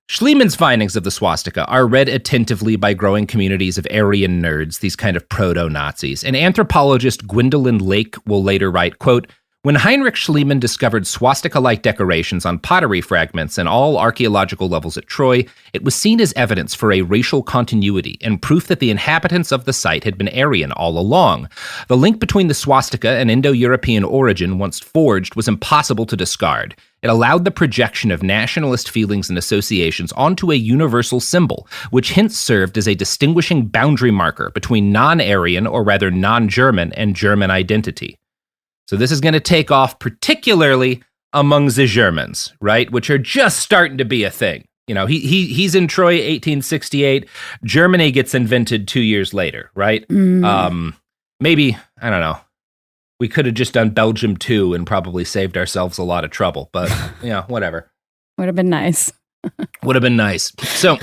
Schliemann's findings of the swastika are read attentively by growing communities of Aryan nerds, these kind of proto-Nazis. And anthropologist Gwendolyn Lake will later write, quote, When Heinrich Schliemann discovered swastika-like decorations on pottery fragments in all archaeological levels at Troy, it was seen as evidence for a racial continuity and proof that the inhabitants of the site had been Aryan all along. The link between the swastika and Indo-European origin, once forged, was impossible to discard. It allowed the projection of nationalist feelings and associations onto a universal symbol, which hence served as a distinguishing boundary marker between non-Aryan, or rather non-German, and German identity. So this is going to take off particularly among the Germans, right? Which are just starting to be a thing. You know, he's in Troy, 1868. Germany gets invented 2 years later, right? Maybe, I don't know. We could have just done Belgium too and probably saved ourselves a lot of trouble. But, whatever.
Would have been nice.
Would have been nice. So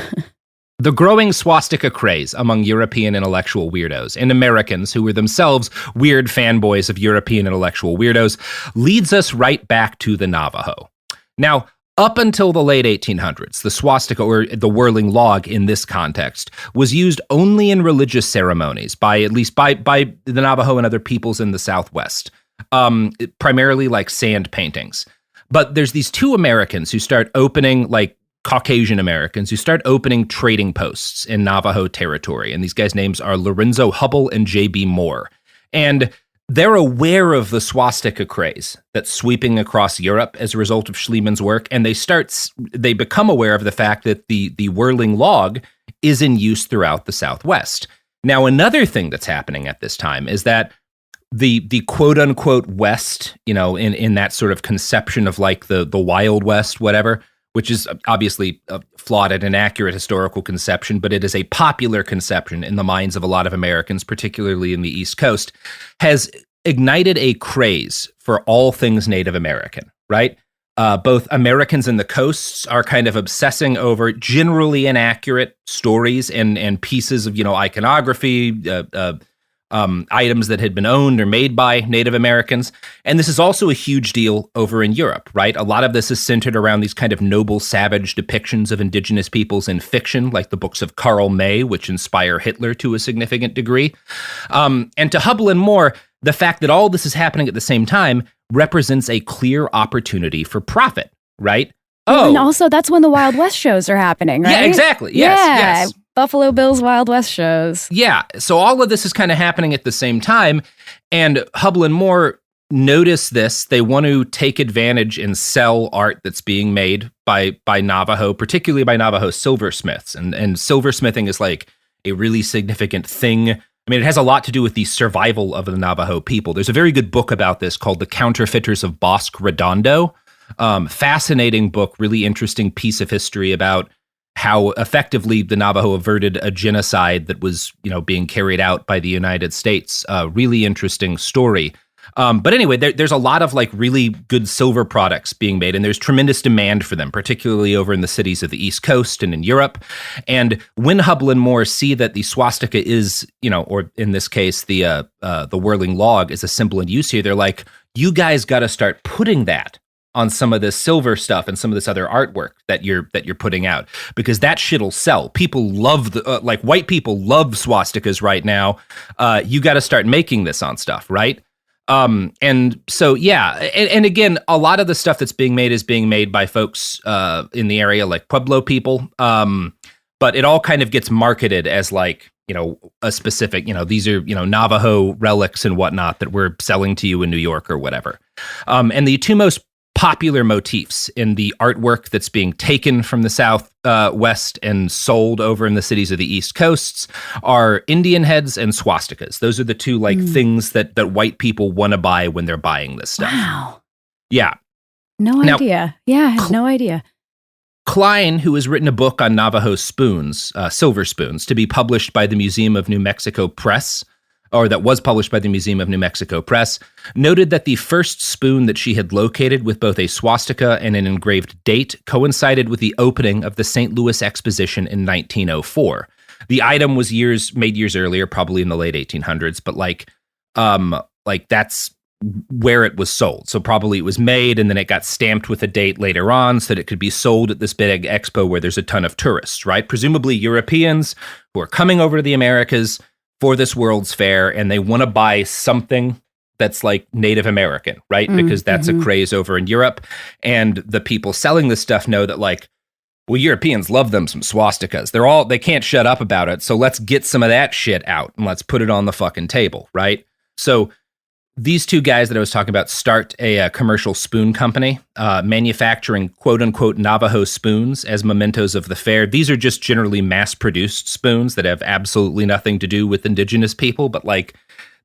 the growing swastika craze among European intellectual weirdos and Americans who were themselves weird fanboys of European intellectual weirdos leads us right back to the Navajo. Now, up until the late 1800s, the swastika, or the whirling log in this context, was used only in religious ceremonies by the Navajo and other peoples in the Southwest, primarily like sand paintings. But there's these two Americans who start opening, like Caucasian Americans, who start opening trading posts in Navajo territory. And these guys' names are Lorenzo Hubble and J.B. Moore. And they're aware of the swastika craze that's sweeping across Europe as a result of Schliemann's work. And they become aware of the fact that the whirling log is in use throughout the Southwest. Now, another thing that's happening at this time is that the quote unquote West, in that sort of conception of like the Wild West, whatever, which is obviously a flawed and inaccurate historical conception, but it is a popular conception in the minds of a lot of Americans, particularly in the East Coast, has ignited a craze for all things Native American, right? Both Americans in the coasts are kind of obsessing over generally inaccurate stories and pieces of, iconography, items that had been owned or made by Native Americans. And this is also a huge deal over in Europe, right? A lot of this is centered around these kind of noble, savage depictions of indigenous peoples in fiction, like the books of Karl May, which inspire Hitler to a significant degree. And to Hubble and Moore, the fact that all this is happening at the same time represents a clear opportunity for profit, right?
Oh, and also that's when the Wild West shows are happening, right?
Yeah, exactly. Yes.
Buffalo Bill's Wild West shows.
Yeah. So all of this is kind of happening at the same time. And Hubble and Moore notice this. They want to take advantage and sell art that's being made by Navajo, particularly by Navajo silversmiths. And silversmithing is like a really significant thing. I mean, it has a lot to do with the survival of the Navajo people. There's a very good book about this called The Counterfeiters of Bosque Redondo. Fascinating book, really interesting piece of history about how effectively the Navajo averted a genocide that was, being carried out by the United States. Really interesting story. But anyway, there's a lot of like really good silver products being made, and there's tremendous demand for them, particularly over in the cities of the East Coast and in Europe. And when Hubble and Moore see that the swastika is, or in this case, the whirling log is a symbol in use here, they're like, you guys got to start putting that on some of this silver stuff and some of this other artwork that you're putting out, because that shit'll sell. People love white people love swastikas right now. You got to start making this on stuff, right? And so, yeah. And again, a lot of the stuff that's being made is being made by folks in the area, like Pueblo people. But it all kind of gets marketed as like, a specific, these are, Navajo relics and whatnot that we're selling to you in New York or whatever. And the two most popular motifs in the artwork that's being taken from the Southwest and sold over in the cities of the East Coasts are Indian heads and swastikas. Those are the two things that white people want to buy when they're buying this stuff.
Wow.
Yeah.
No idea. Yeah, I had no idea.
Klein, who has written a book on Navajo spoons, silver spoons, to be published by the Museum of New Mexico Press, or that was published by the Museum of New Mexico Press, noted that the first spoon that she had located with both a swastika and an engraved date coincided with the opening of the St. Louis Exposition in 1904. The item was made years earlier, probably in the late 1800s, but that's where it was sold. So probably it was made and then it got stamped with a date later on so that it could be sold at this big expo where there's a ton of tourists, right? Presumably Europeans who are coming over to the Americas for this World's Fair, and they want to buy something that's like Native American, right? Because that's a craze over in Europe. And the people selling this stuff know that like, well, Europeans love them some swastikas. They can't shut up about it. So let's get some of that shit out and let's put it on the fucking table, right? So these two guys that I was talking about start a commercial spoon company, manufacturing quote unquote Navajo spoons as mementos of the fair. These are just generally mass produced spoons that have absolutely nothing to do with indigenous people, but like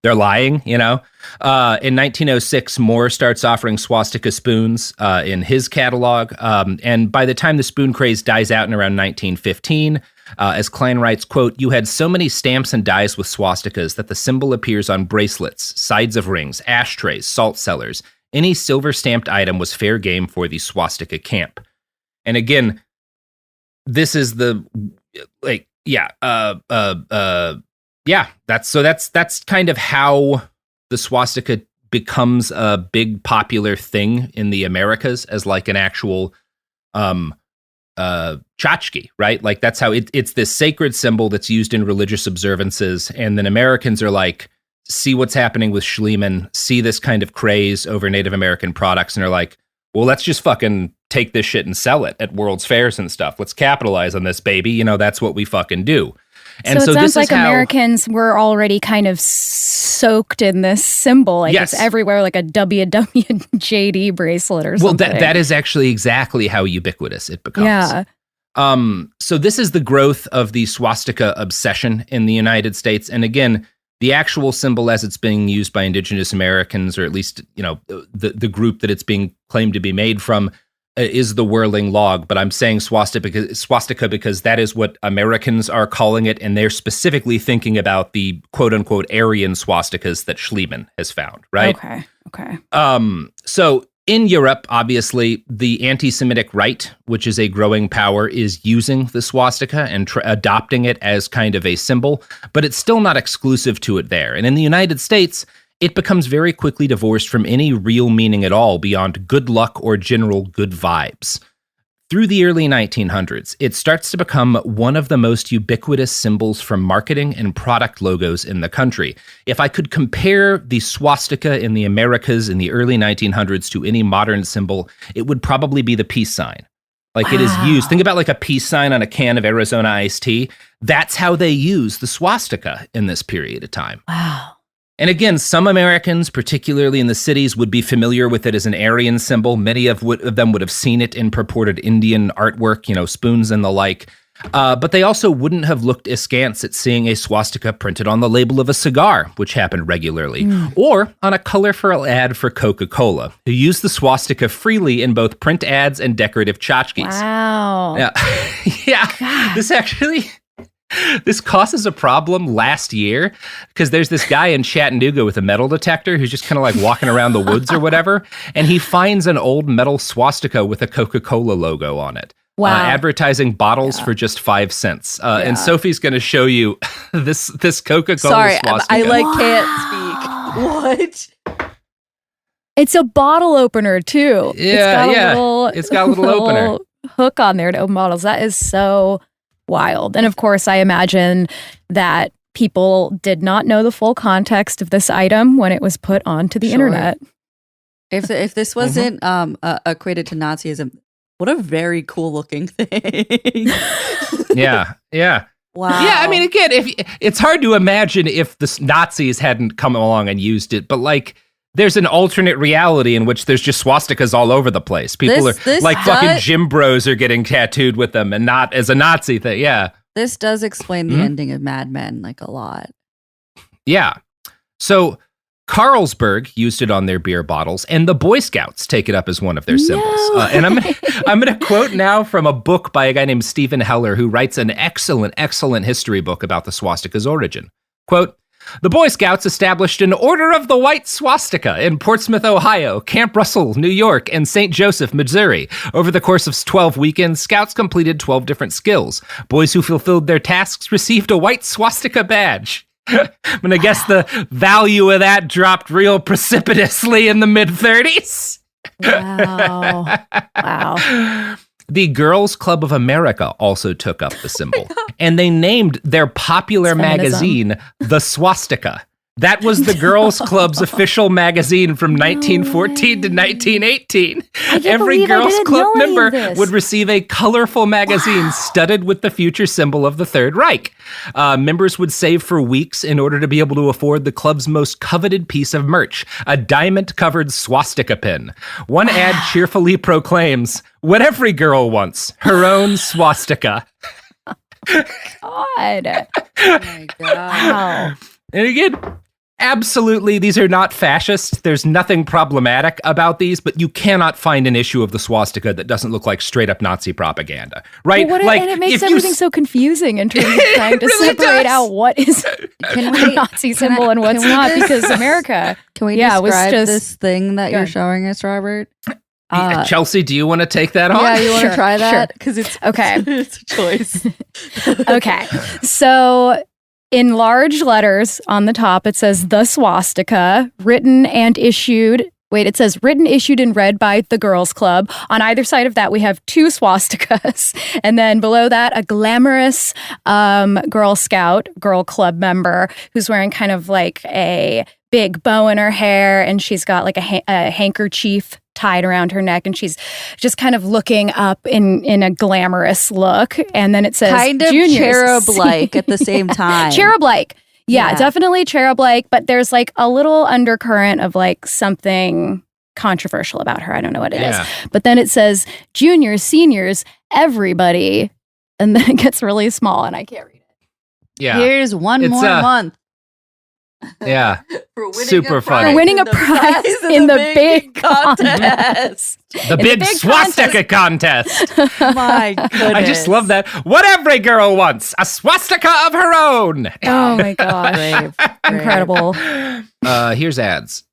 they're lying, you know? In 1906, Moore starts offering swastika spoons in his catalog. And by the time the spoon craze dies out in around 1915, as Klein writes, quote, "You had so many stamps and dies with swastikas that the symbol appears on bracelets, sides of rings, ashtrays, salt cellars. Any silver stamped item was fair game for the swastika camp." And again, this is the like, that's kind of how the swastika becomes a big popular thing in the Americas as like an actual tchotchke, right? Like that's how it's this sacred symbol that's used in religious observances. And then Americans are like, see what's happening with Schliemann, see this kind of craze over Native American products, and are like, well, let's just fucking take this shit and sell it at World's Fairs and stuff. Let's capitalize on this, baby. You know, that's what we fucking do. And
so it sounds like Americans were already kind of soaked in this symbol. Like it's everywhere, like a WWJD bracelet or something.
Well, that is actually exactly how ubiquitous it becomes.
Yeah.
So this is the growth of the swastika obsession in the United States. And again, the actual symbol as it's being used by indigenous Americans, or at least, you know, the group that it's being claimed to be made from, is the whirling log. But I'm saying swastika because that is what Americans are calling it, and they're specifically thinking about the quote-unquote Aryan swastikas that Schliemann has found, right?
Okay.
So in Europe, obviously, the anti-Semitic right, which is a growing power, is using the swastika and adopting it as kind of a symbol, but it's still not exclusive to it there. And in the United States, it becomes very quickly divorced from any real meaning at all beyond good luck or general good vibes. Through the early 1900s, it starts to become one of the most ubiquitous symbols for marketing and product logos in the country. If I could compare the swastika in the Americas in the early 1900s to any modern symbol, it would probably be the peace sign. Like it is used. Think about like a peace sign on a can of Arizona iced tea. That's how they use the swastika in this period of time.
Wow.
And again, some Americans, particularly in the cities, would be familiar with it as an Aryan symbol. Many of them would have seen it in purported Indian artwork, you know, spoons and the like. But they also wouldn't have looked askance at seeing a swastika printed on the label of a cigar, which happened regularly, or on a colorful ad for Coca-Cola, who used the swastika freely in both print ads and decorative tchotchkes.
Wow.
Yeah. This causes a problem last year because there's this guy in Chattanooga with a metal detector who's just kind of like walking around the woods or whatever, and he finds an old metal swastika with a Coca-Cola logo on it.
Wow.
Advertising bottles for just 5 cents. And Sophie's going to show you this Coca-Cola swastika.
I can't speak. What?
It's a bottle opener too.
It's got a little opener.
Hook on there to open bottles. That is so wild. And of course, I imagine that people did not know the full context of this item when it was put onto the internet.
If this wasn't equated to Nazism, what a very cool looking thing.
Yeah.
Wow.
Yeah, I mean, again, it's hard to imagine if the Nazis hadn't come along and used it, but like, there's an alternate reality in which there's just swastikas all over the place. People are like fucking gym bros are getting tattooed with them, and not as a Nazi thing. Yeah.
This does explain the ending of Mad Men like a lot.
Yeah. So Carlsberg used it on their beer bottles, and the Boy Scouts take it up as one of their symbols. And I'm going to quote now from a book by a guy named Stephen Heller, who writes an excellent history book about the swastika's origin. Quote, "The Boy Scouts established an Order of the White Swastika in Portsmouth, Ohio, Camp Russell, New York, and St. Joseph, Missouri. Over the course of 12 weekends, Scouts completed 12 different skills. Boys who fulfilled their tasks received a white swastika badge." I'm going to guess the value of that dropped real precipitously in the mid-30s.
Wow.
The Girls Club of America also took up the symbol, and they named their popular magazine The Swastika. That was the Girls Club's official magazine from 1914 to 1918. Every Girls Club member would receive a colorful magazine studded with the future symbol of the Third Reich. Members would save for weeks in order to be able to afford the club's most coveted piece of merch, a diamond-covered swastika pin. One ad cheerfully proclaims, "What every girl wants, her own swastika."
God.
Oh my God.
Wow.
And again, absolutely, these are not fascist. There's nothing problematic about these, but you cannot find an issue of the swastika that doesn't look like straight up Nazi propaganda, right?
Well, and it makes everything so confusing in terms of trying to really separate out what is a Nazi symbol and what's not, because America.
Can we describe this thing that you're showing us, Robert?
Chelsey, do you want to take that on?
Yeah, you want to try that? Because it's
okay.
It's a choice.
Okay, so in large letters on the top, it says "The Swastika," written and issued. Wait, it says written, issued, and read by the Girls Club. On either side of that, we have 2 swastikas. And then below that, a glamorous Girl Scout, Girl Club member who's wearing kind of like a big bow in her hair, and she's got like a handkerchief tied around her neck, and she's just kind of looking up in a glamorous look. And then it says
kind of cherub-like at the same time.
Cherub-like. Yeah, definitely cherub-like, but there's like a little undercurrent of like something controversial about her. I don't know what it is. But then it says juniors, seniors, everybody, and then it gets really small and I can't read it.
Yeah.
Here's one more month.
Yeah.
Super
funny.
For winning a prize in the big
contest.
The big swastika contest.
My goodness.
I just love that. What every girl wants, a swastika of her own.
Oh my gosh. Incredible.
Here's ads.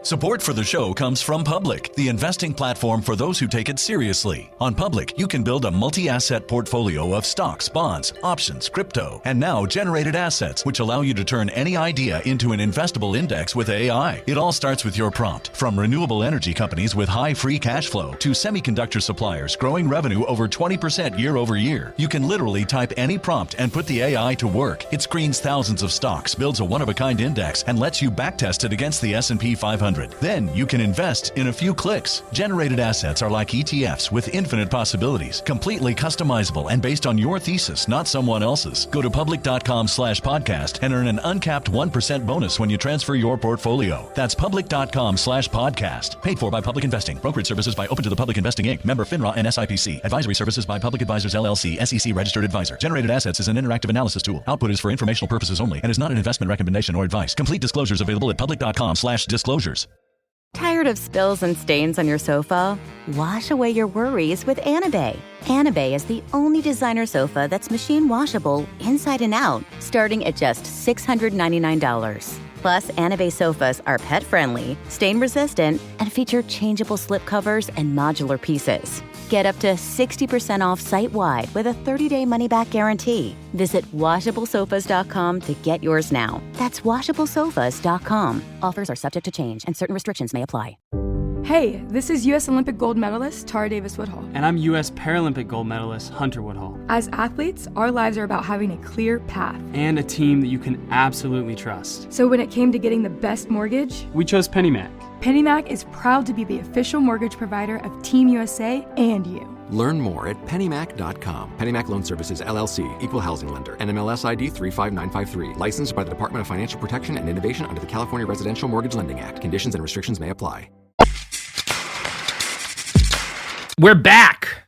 Support for the show comes from Public, the investing platform for those who take it seriously. On Public, you can build a multi-asset portfolio of stocks, bonds, options, crypto, and now generated assets, which allow you to turn any idea into an investable index with AI. It all starts with your prompt. From renewable energy companies with high free cash flow to semiconductor suppliers growing revenue over 20% year over year, you can literally type any prompt and put the AI to work. It screens thousands of stocks, builds a one-of-a-kind index, and lets you backtest it against the S&P 500. Then you can invest in a few clicks. Generated assets are like ETFs with infinite possibilities, completely customizable and based on your thesis, not someone else's. Go to public.com/podcast and earn an uncapped 1% bonus when you transfer your portfolio. That's public.com/podcast. Paid for by Public Investing. Brokerage services by Open to the Public Investing Inc. Member FINRA and SIPC. Advisory services by Public Advisors LLC, SEC registered advisor. Generated assets is an interactive analysis tool. Output is for informational purposes only and is not an investment recommendation or advice. Complete disclosures available at public.com/disclosures.
Tired of spills and stains on your sofa? Wash away your worries with Anabay. Anabay is the only designer sofa that's machine washable inside and out, starting at just $699. Plus, Anabay sofas are pet-friendly, stain-resistant, and feature changeable slip covers and modular pieces. Get up to 60% off site-wide with a 30-day money-back guarantee. Visit washablesofas.com to get yours now. That's washablesofas.com. Offers are subject to change and certain restrictions may apply.
Hey, this is U.S. Olympic gold medalist Tara Davis-Woodhull.
And I'm U.S. Paralympic gold medalist Hunter Woodhull.
As athletes, our lives are about having a clear path.
And a team that you can absolutely trust.
So when it came to getting the best mortgage,
we chose PennyMac.
PennyMac is proud to be the official mortgage provider of Team USA and you.
Learn more at pennymac.com. PennyMac Loan Services, LLC, Equal Housing Lender, NMLS ID 35953. Licensed by the Department of Financial Protection and Innovation under the California Residential Mortgage Lending Act. Conditions and restrictions may apply.
We're back.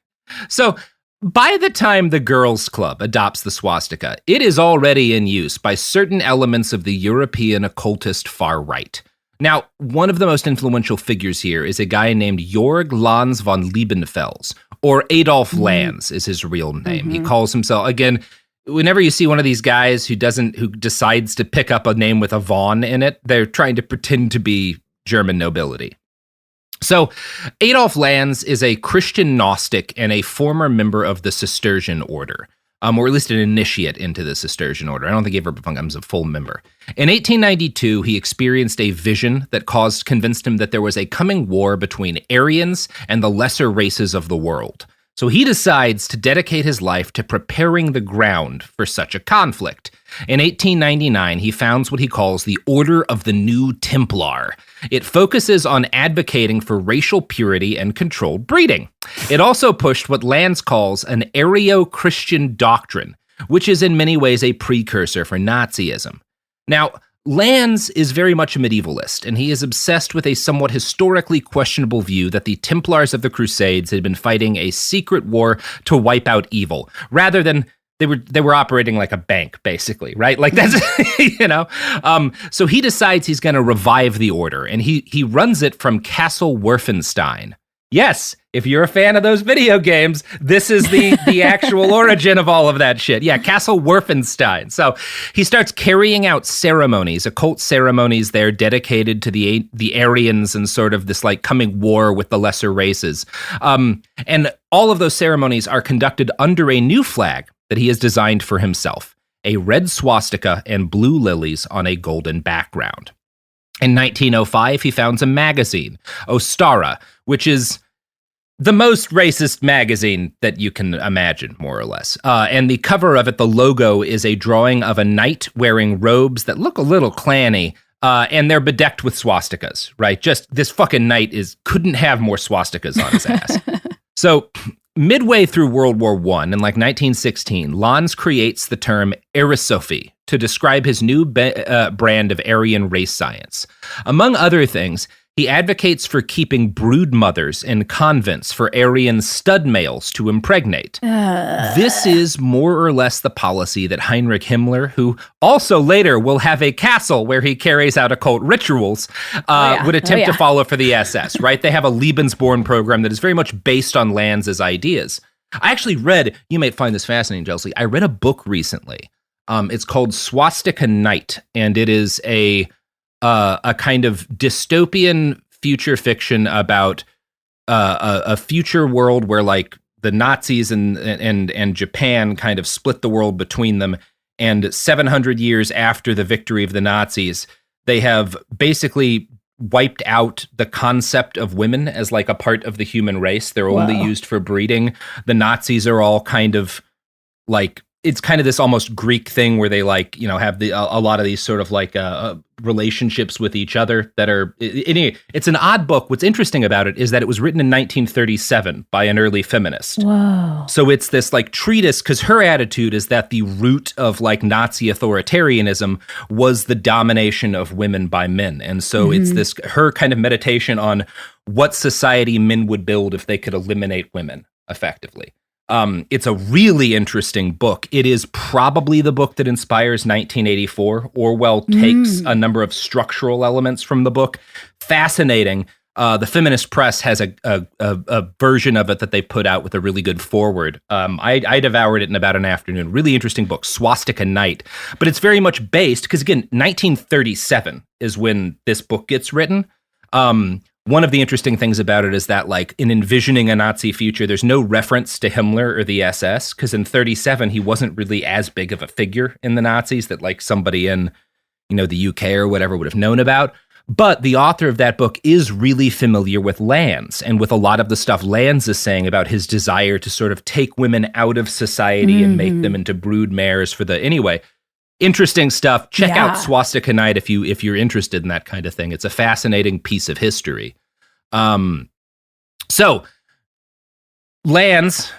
So, by the time the Girls Club adopts the swastika, it is already in use by certain elements of the European occultist far right. Now, one of the most influential figures here is a guy named Jorg Lanz von Liebenfels, or Adolf Lanz is his real name. He calls himself, again, whenever you see one of these guys who decides to pick up a name with a von in it, they're trying to pretend to be German nobility. So, Adolf Lanz is a Christian Gnostic and a former member of the Cistercian order, or at least an initiate into the Cistercian order. I don't think he ever becomes a full member. In 1892, he experienced a vision that convinced him that there was a coming war between Aryans and the lesser races of the world. So he decides to dedicate his life to preparing the ground for such a conflict. In 1899, he founds what he calls the Order of the New Templar. It focuses on advocating for racial purity and controlled breeding. It also pushed what Lanz calls an Aryo-Christian doctrine, which is in many ways a precursor for Nazism. Now, Lanz is very much a medievalist, and he is obsessed with a somewhat historically questionable view that the Templars of the Crusades had been fighting a secret war to wipe out evil, rather than they were operating like a bank, basically, right? Like that's, So he decides he's going to revive the order, and he runs it from Castle Werfenstein. Yes, if you're a fan of those video games, this is the actual origin of all of that shit. Yeah, Castle Werfenstein. So he starts carrying out ceremonies, occult ceremonies there dedicated to the Aryans and sort of this like coming war with the lesser races. And all of those ceremonies are conducted under a new flag that he has designed for himself, a red swastika and blue lilies on a golden background. In 1905, he founds a magazine, Ostara, which is the most racist magazine that you can imagine, more or less. And the cover of it, the logo, is a drawing of a knight wearing robes that look a little clanny, and they're bedecked with swastikas, right? Just this fucking knight couldn't have more swastikas on his ass. So midway through World War I, in like 1916, Lanz creates the term Arysophy to describe his new brand of Aryan race science. Among other things, he advocates for keeping brood mothers in convents for Aryan stud males to impregnate. This is more or less the policy that Heinrich Himmler, who also later will have a castle where he carries out occult rituals, would attempt to follow for the SS, right? They have a Lebensborn program that is very much based on Lanz's ideas. I actually read, you might find this fascinating, Chelsey, I read a book recently. It's called Swastika Night, and it is a kind of dystopian future fiction about a future world where like the Nazis and Japan kind of split the world between them. And 700 years after the victory of the Nazis, they have basically wiped out the concept of women as like a part of the human race. They're only used for breeding. The Nazis are all kind of like, it's kind of this almost Greek thing where they like, have a lot of these sort of like relationships with each other that are, it's an odd book. What's interesting about it is that it was written in 1937 by an early feminist.
Whoa.
So it's this like treatise, because her attitude is that the root of like Nazi authoritarianism was the domination of women by men. And so it's this, her kind of meditation on what society men would build if they could eliminate women effectively. It's a really interesting book. It is probably the book that inspires 1984. Orwell takes a number of structural elements from the book. Fascinating. The Feminist Press has a version of it that they put out with a really good foreword. I devoured it in about an afternoon. Really interesting book, Swastika Night. But it's very much based, because again, 1937 is when this book gets written. One of the interesting things about it is that, like, in envisioning a Nazi future, there's no reference to Himmler or the SS, because in 37, he wasn't really as big of a figure in the Nazis that, like, somebody in, the UK or whatever would have known about. But the author of that book is really familiar with Lanz and with a lot of the stuff Lanz is saying about his desire to sort of take women out of society and make them into brood mares for the... Anyway, interesting stuff. Check out Swastika Night if you're interested in that kind of thing. It's a fascinating piece of history. So Lanz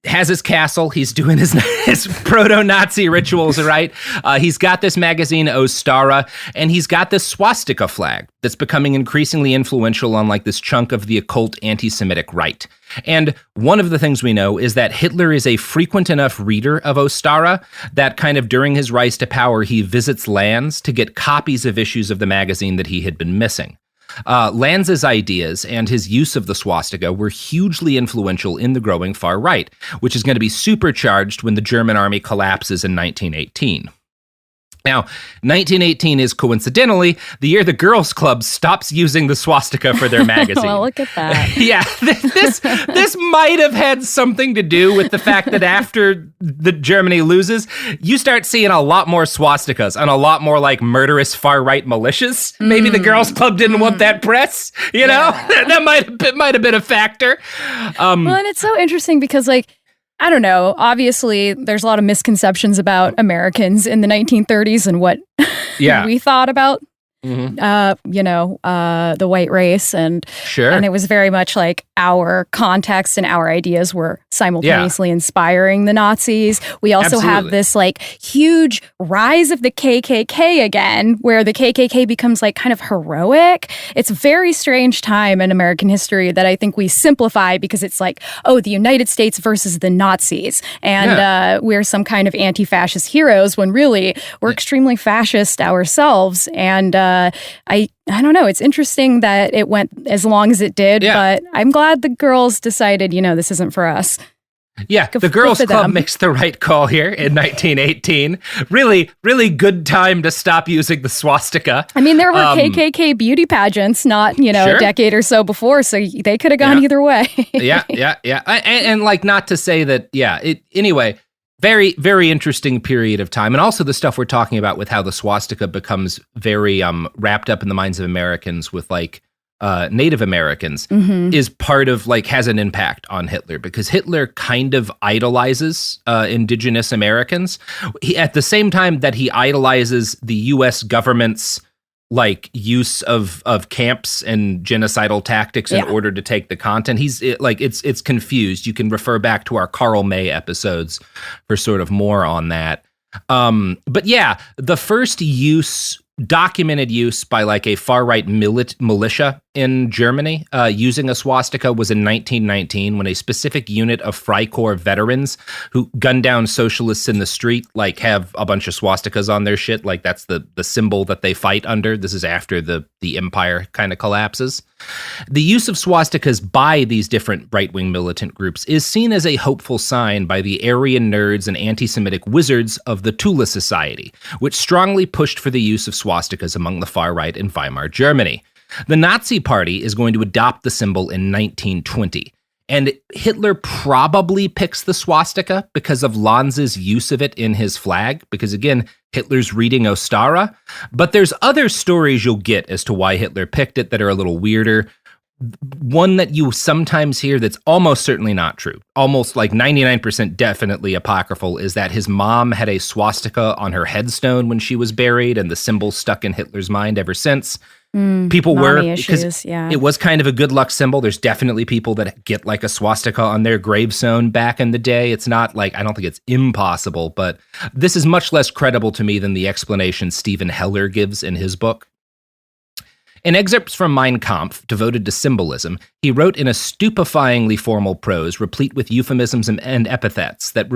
has his castle. He's doing his proto-Nazi rituals, right? He's got this magazine, Ostara, and he's got this swastika flag that's becoming increasingly influential on like this chunk of the occult anti-Semitic right. And one of the things we know is that Hitler is a frequent enough reader of Ostara that kind of during his rise to power, he visits Lanz to get copies of issues of the magazine that he had been missing. Lanz's ideas and his use of the swastika were hugely influential in the growing far right, which is going to be supercharged when the German army collapses in 1918. Now, 1918 is coincidentally the year the Girls Club stops using the swastika for their magazine.
Well, look at that.
Yeah, this might have had something to do with the fact that after the Germany loses, you start seeing a lot more swastikas and a lot more like murderous far-right militias. Maybe the Girls Club didn't want that press, you know? That might have been a factor.
Well, and it's so interesting because like, I don't know. Obviously, there's a lot of misconceptions about Americans in the 1930s and what we thought about, the white race. And it was very much like our context and our ideas were simultaneously inspiring the Nazis. We also have this like huge rise of the KKK again, where the KKK becomes like kind of heroic. It's a very strange time in American history that I think we simplify because it's like, oh, the United States versus the Nazis. And we're some kind of anti-fascist heroes when really we're extremely fascist ourselves. And I don't know. It's interesting that it went as long as it did, but I'm glad the girls decided, this isn't for us.
Yeah, the Girls Club makes the right call here in 1918. Really, really good time to stop using the swastika.
I mean, there were KKK beauty pageants not, a decade or so before, so they could have gone either way.
Yeah. And like, not to say that, anyway, very, very interesting period of time. And also the stuff we're talking about with how the swastika becomes very wrapped up in the minds of Americans with like Native Americans is part of like has an impact on Hitler because Hitler kind of idolizes indigenous Americans. At the same time that he idolizes the U.S. government's like use of camps and genocidal tactics in order to take the content. It's confused. You can refer back to our Karl May episodes for sort of more on that. But yeah, the first documented use by like a far-right militia in Germany using a swastika was in 1919 when a specific unit of Freikorps veterans who gunned down socialists in the street like have a bunch of swastikas on their shit. Like that's the symbol that they fight under. This is after the empire kind of collapses. The use of swastikas by these different right-wing militant groups is seen as a hopeful sign by the Aryan nerds and anti-Semitic wizards of the Tula Society, which strongly pushed for the use of swastikas among the far right in Weimar Germany. The Nazi Party is going to adopt the symbol in 1920, and Hitler probably picks the swastika because of Lanz's use of it in his flag, because again, Hitler's reading Ostara, but there's other stories you'll get as to why Hitler picked it that are a little weirder. One that you sometimes hear that's almost certainly not true, almost like 99% definitely apocryphal, is that his mom had a swastika on her headstone when she was buried, and the symbol stuck in Hitler's mind ever since. People were, because it was kind of a good luck symbol. There's definitely people that get like a swastika on their gravestone back in the day. It's not like, I don't think it's impossible, but this is much less credible to me than the explanation Stephen Heller gives in his book. In excerpts from Mein Kampf, devoted to symbolism, he wrote in a stupefyingly formal prose, replete with euphemisms and epithets that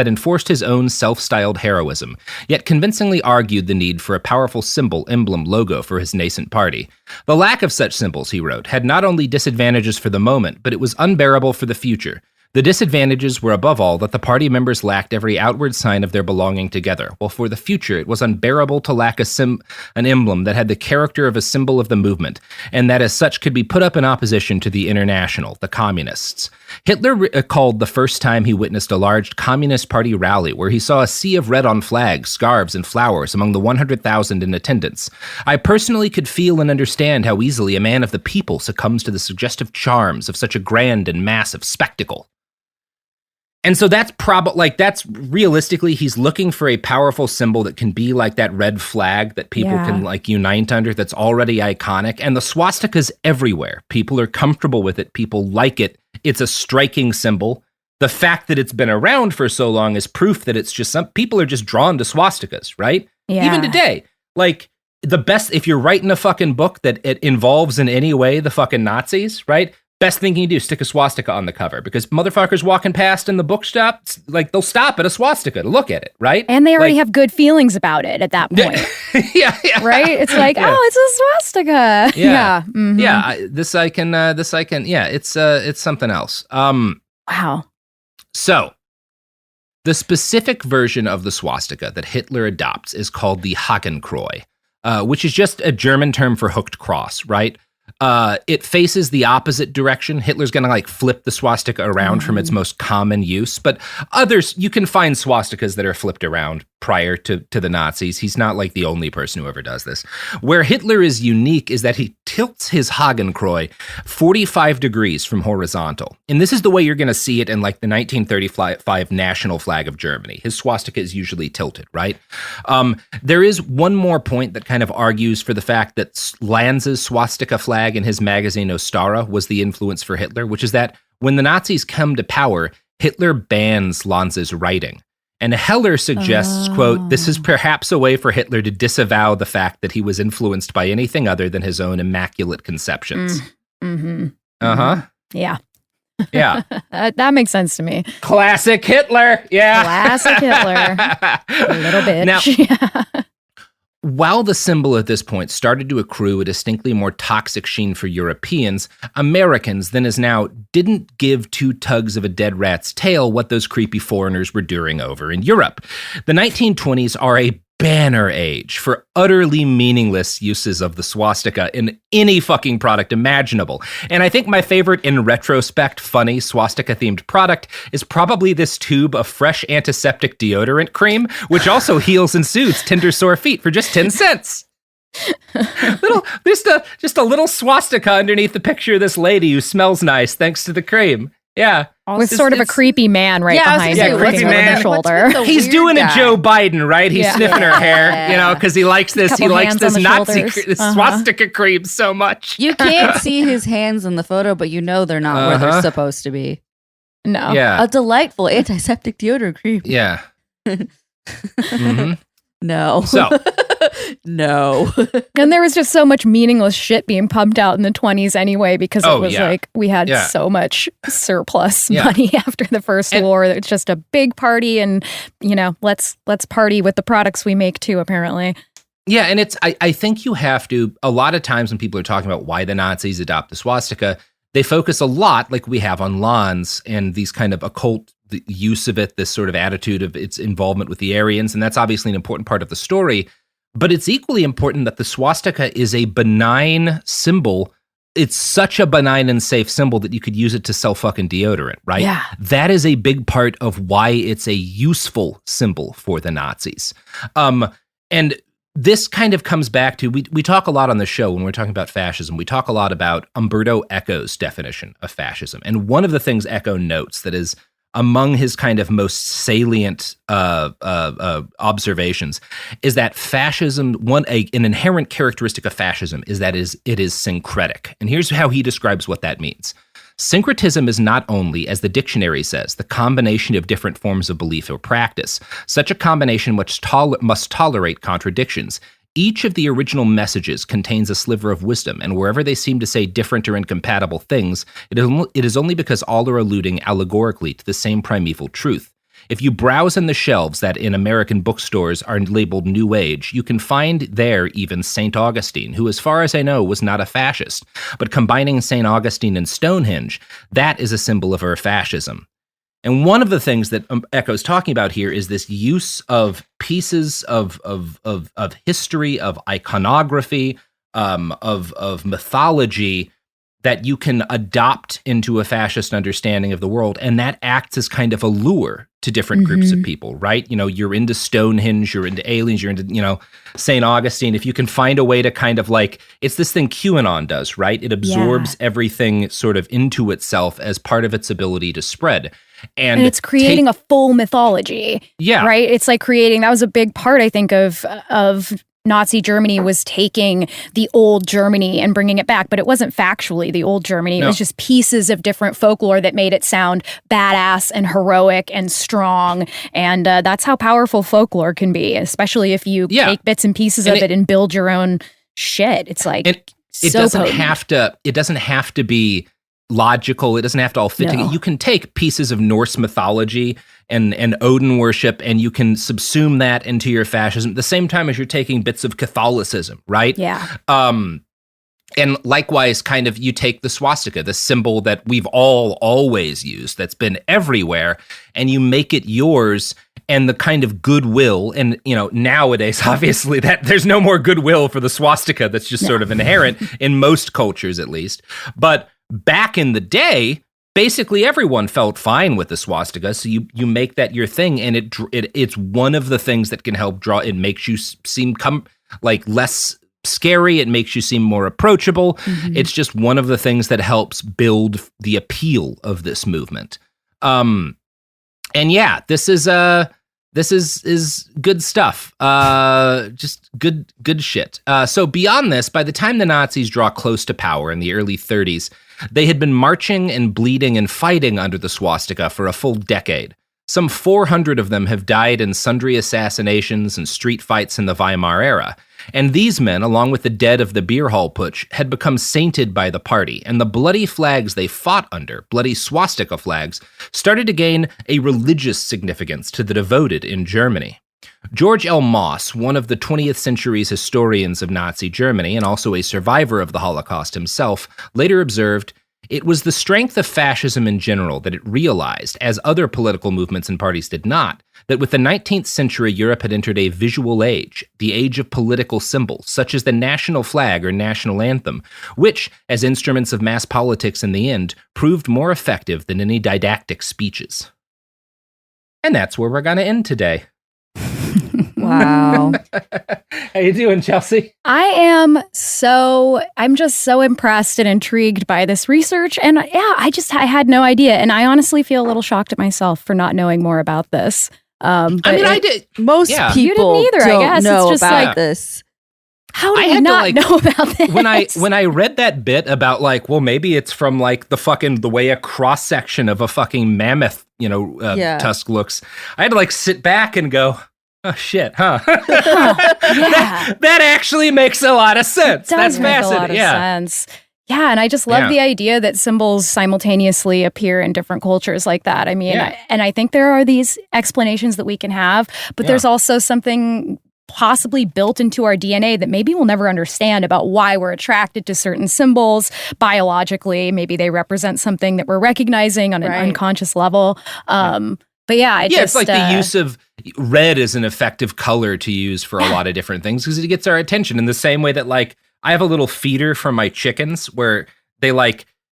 enforced his own self-styled heroism, yet convincingly argued the need for a powerful symbol, emblem, logo for his nascent party. The lack of such symbols, he wrote, had not only disadvantages for the moment, but it was unbearable for the future. The disadvantages were above all that the party members lacked every outward sign of their belonging together, while for the future it was unbearable to lack an emblem that had the character of a symbol of the movement, and that as such could be put up in opposition to the International, the Communists. Hitler recalled the first time he witnessed a large Communist Party rally where he saw a sea of red on flags, scarves, and flowers among the 100,000 in attendance. I personally could feel and understand how easily a man of the people succumbs to the suggestive charms of such a grand and massive spectacle. And so that's that's realistically, he's looking for a powerful symbol that can be like that red flag that people can like unite under, that's already iconic. And the swastika's everywhere. People are comfortable with it. People like it. It's a striking symbol. The fact that it's been around for so long is proof that it's just some people are just drawn to swastikas, right? Yeah. Even today, like the best, if you're writing a fucking book that it involves in any way the fucking Nazis, right? Best thing you can do is stick a swastika on the cover, because motherfuckers walking past in the bookshop, like they'll stop at a swastika to look at it, right?
And they already have good feelings about it at that point.
Yeah.
Right? It's like, oh, it's a swastika. Yeah. Mm-hmm.
It's something else.
Wow.
So The specific version of the swastika that Hitler adopts is called the Hakenkreuz, which is just a German term for hooked cross, right? It faces the opposite direction. Hitler's going to like flip the swastika around from its most common use, but others, you can find swastikas that are flipped around prior to the Nazis. He's not like the only person who ever does this. Where Hitler is unique is that he tilts his Hakenkreuz 45 degrees from horizontal. And this is the way you're going to see it in like the 1935 national flag of Germany. His swastika is usually tilted, right? There is one more point that kind of argues for the fact that Lanz's swastika flag in his magazine Ostara was the influence for Hitler, which is that when the Nazis come to power, Hitler bans Lanz's writing. And Heller suggests, quote, this is perhaps a way for Hitler to disavow the fact that he was influenced by anything other than his own immaculate conceptions. Uh-huh.
Yeah.
Yeah.
That makes sense to me.
Classic Hitler. Yeah.
Classic Hitler. A little bitch.
Now,
yeah.
While the symbol at this point started to accrue a distinctly more toxic sheen for Europeans, Americans then as now didn't give two tugs of a dead rat's tail what those creepy foreigners were doing over in Europe. The 1920s are a banner age for utterly meaningless uses of the swastika in any fucking product imaginable. And I think my favorite, in retrospect, funny swastika-themed product is probably this tube of fresh antiseptic deodorant cream, which also heals and soothes tender sore feet for just 10 cents. Just a little swastika underneath the picture of this lady who smells nice thanks to the cream. Yeah.
With sort of a creepy man behind you, looking over the shoulder.
He's doing a Joe Biden, right? He's sniffing her hair, because he likes this. He likes this Nazi swastika cream so much.
You can't see his hands in the photo, but they're not where they're supposed to be.
No.
Yeah.
A delightful antiseptic deodorant cream.
Yeah.
No.
So.
No.
And there was just so much meaningless shit being pumped out in the 20s anyway, because it was like we had so much surplus money after the First War. It's just a big party, and let's party with the products we make too, apparently.
Yeah, and I think you have to, a lot of times when people are talking about why the Nazis adopt the swastika, they focus a lot, like we have on Lanz, and these kind of occult use of it, this sort of attitude of its involvement with the Aryans, and that's obviously an important part of the story. But it's equally important that the swastika is a benign symbol. It's such a benign and safe symbol that you could use it to sell fucking deodorant, right?
Yeah.
That is a big part of why it's a useful symbol for the Nazis. And this kind of comes back to, we talk a lot on the show when we're talking about fascism, we talk a lot about Umberto Eco's definition of fascism. And one of the things Eco notes that is among his kind of most salient observations is that fascism, an inherent characteristic of fascism is that it is syncretic. And here's how he describes what that means. Syncretism is not only, as the dictionary says, the combination of different forms of belief or practice. Such a combination must tolerate contradictions. Each of the original messages contains a sliver of wisdom, and wherever they seem to say different or incompatible things, it is only because all are alluding allegorically to the same primeval truth. If you browse in the shelves that in American bookstores are labeled New Age, you can find there even St. Augustine, who, as far as I know, was not a fascist. But combining St. Augustine and Stonehenge, that is a symbol of our fascism. And one of the things that Eco's talking about here is this use of pieces of history, of iconography, of mythology that you can adopt into a fascist understanding of the world, and that acts as kind of a lure to different groups of people, right? You're into Stonehenge, you're into aliens, you're into, St. Augustine. If you can find a way to kind of like, it's this thing QAnon does, right? It absorbs everything sort of into itself as part of its ability to spread. And
it's creating a full mythology.
Yeah.
Right? It's like creating, that was a big part, I think, of Nazi Germany, was taking the old Germany and bringing it back, but it wasn't factually the old Germany. No. It was just pieces of different folklore that made it sound badass and heroic and strong. And that's how powerful folklore can be, especially if you take bits and pieces of it and build your own shit. It's like it doesn't have to be logical. It doesn't have to all fit together. You can take pieces of Norse mythology and Odin worship, and you can subsume that into your fascism at the same time as you're taking bits of Catholicism, right? Yeah.
And likewise, kind of, you take the swastika, the symbol that we've all always used, that's been everywhere, and you make it yours, and the kind of goodwill. And, nowadays, obviously, that there's no more goodwill for the swastika. That's just sort of inherent in most cultures, at least. But back in the day, basically everyone felt fine with the swastika. So you make that your thing, and it's one of the things that can help draw. It makes you seem less scary. It makes you seem more approachable. Mm-hmm. It's just one of the things that helps build the appeal of this movement. And yeah, this is good stuff. Just good shit. So beyond this, by the time the Nazis draw close to power in the early 30s, they had been marching and bleeding and fighting under the swastika for a full decade. Some 400 of them have died in sundry assassinations and street fights in the Weimar era. And these men, along with the dead of the beer hall putsch, had become sainted by the party, and the bloody flags they fought under, bloody swastika flags, started to gain a religious significance to the devoted in Germany. George L. Moss, one of the 20th century's historians of Nazi Germany and also a survivor of the Holocaust himself, later observed, "It was the strength of fascism in general that it realized, as other political movements and parties did not, that with the 19th century Europe had entered a visual age, the age of political symbols, such as the national flag or national anthem, which, as instruments of mass politics in the end, proved more effective than any didactic speeches." And that's where we're going to end today.
Wow.
How you doing, Chelsey?
I'm just so impressed and intrigued by this research. And I had no idea. And I honestly feel a little shocked at myself for not knowing more about this.
I did.
Most people
you didn't either,
don't
I guess.
know
it's just
about this.
How did I not know about this?
When I read that bit about maybe it's from the way a cross section of a fucking mammoth, tusk looks, I had to sit back and go, oh shit, huh? that actually makes a lot of sense. That's fascinating. A lot of sense.
Yeah, and I just love the idea that symbols simultaneously appear in different cultures like that. I mean, and I think there are these explanations that we can have, but there's also something possibly built into our DNA that maybe we'll never understand about why we're attracted to certain symbols biologically. Maybe they represent something that we're recognizing on an unconscious level. But
it's like the use of red is an effective color to use for a lot of different things because it gets our attention in the same way that I have a little feeder for my chickens where they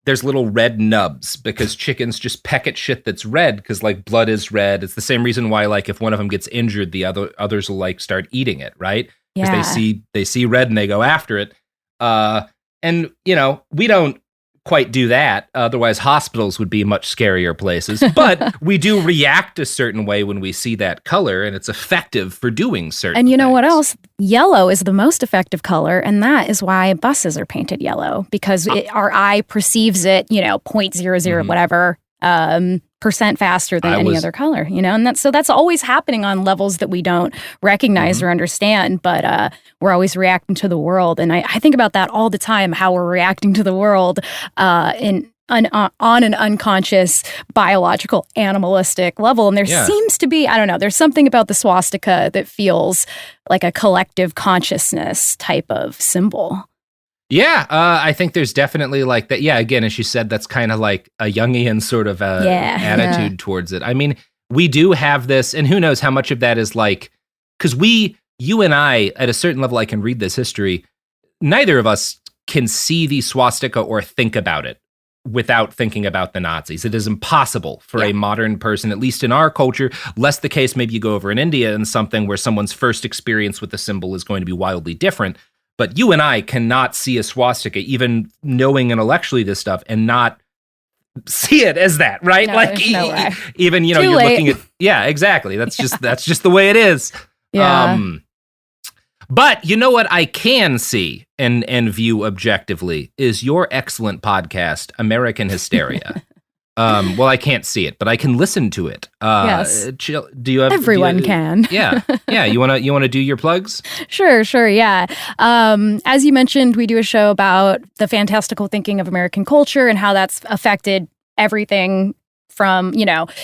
there's little red nubs because chickens just peck at shit that's red because blood is red. It's the same reason why if one of them gets injured, the others will start eating it, right? Because they see red and they go after it. And we don't quite do that. Otherwise, hospitals would be much scarier places. But we do react a certain way when we see that color, and it's effective for doing certain
And you know
things.
what else? Yellow is the most effective color, and that is why buses are painted yellow, because our eye perceives it, 0.00 whatever percent faster than any other color, and that's always happening on levels that we don't recognize or understand, but we're always reacting to the world. And I think about that all the time, how we're reacting to the world on an unconscious, biological, animalistic level. And there seems to be, I don't know, there's something about the swastika that feels like a collective consciousness type of symbol.
Yeah, I think there's definitely that. Yeah, again, as you said, that's kind of like a Jungian sort of attitude towards it. I mean, we do have this, and who knows how much of that is because you and I, at a certain level, I can read this history. Neither of us can see the swastika or think about it without thinking about the Nazis. It is impossible for a modern person, at least in our culture, less the case maybe you go over in India and something where someone's first experience with the symbol is going to be wildly different. But you and I cannot see a swastika, even knowing intellectually this stuff, and not see it as that, right?
No, no way.
Even you're looking at exactly. That's just the way it is.
Yeah.
But you know what I can see and view objectively is your excellent podcast, American Hysteria. Well, I can't see it, but I can listen to it.
Yes.
Do you have?
Everyone can.
Yeah. You wanna do your plugs?
Sure. Yeah. As you mentioned, we do a show about the fantastical thinking of American culture and how that's affected everything from,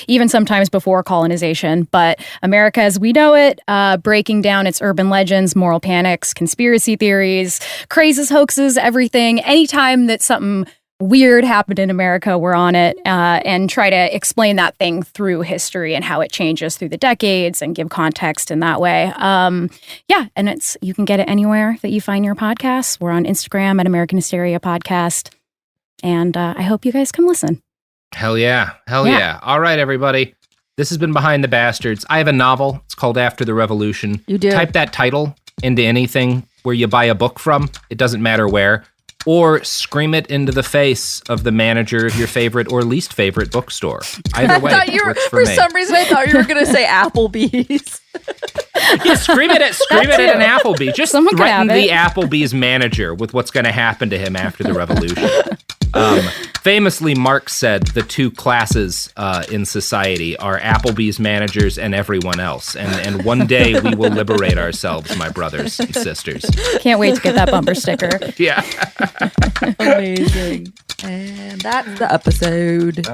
even sometimes before colonization. But America as we know it, breaking down its urban legends, moral panics, conspiracy theories, crazes, hoaxes, everything. Anytime that something weird happened in America, we're on it and try to explain that thing through history and how it changes through the decades and give context in that way. And you can get it anywhere that you find your podcasts. We're on Instagram at American Hysteria Podcast. And I hope you guys come listen.
Hell yeah. All right, everybody. This has been Behind the Bastards. I have a novel. It's called After the Revolution.
You do.
Type that title into anything where you buy a book from. It doesn't matter where. Or scream it into the face of the manager of your favorite or least favorite bookstore. Either way, works for me.
For some reason, I thought you were going to say Applebee's.
Yeah, scream it at an Applebee's. Just threaten the Applebee's manager with what's going to happen to him after the revolution. Famously, Marx said the two classes in society are Applebee's managers and everyone else. And one day we will liberate ourselves, my brothers and sisters.
Can't wait to get that bumper sticker.
Yeah.
Amazing. And that's the episode.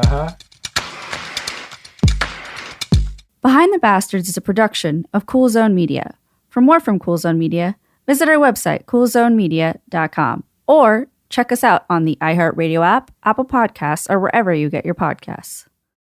Behind the Bastards is a production of Cool Zone Media. For more from Cool Zone Media, visit our website, coolzonemedia.com, or check us out on the iHeartRadio app, Apple Podcasts, or wherever you get your podcasts.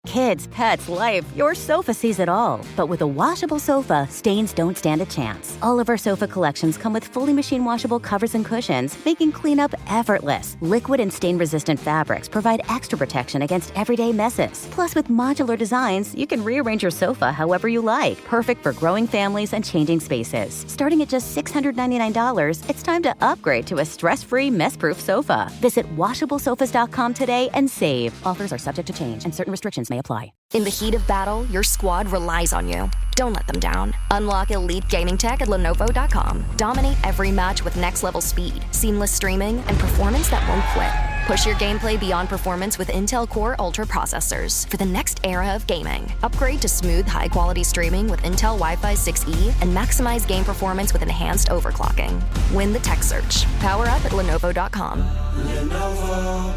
Kids, pets, life, your sofa sees it all. But with a washable sofa, stains don't stand a chance. All of our sofa collections come with fully machine washable covers and cushions, making cleanup effortless. Liquid and stain-resistant fabrics provide extra protection against everyday messes. Plus, with modular designs, you can rearrange your sofa however you like. Perfect for growing families and changing spaces. Starting at just $699, it's time to upgrade to a stress-free, mess-proof sofa. Visit washablesofas.com today and save. Offers are subject to change and certain restrictions may apply.
In the heat of battle, your squad relies on you. Don't let them down. Unlock elite gaming tech at Lenovo.com. Dominate every match with next-level speed, seamless streaming, and performance that won't quit. Push your gameplay beyond performance with Intel Core Ultra processors for the next era of gaming. Upgrade to smooth, high-quality streaming with Intel Wi-Fi 6E and maximize game performance with enhanced overclocking. Win the tech search. Power up at Lenovo.com.
Lenovo.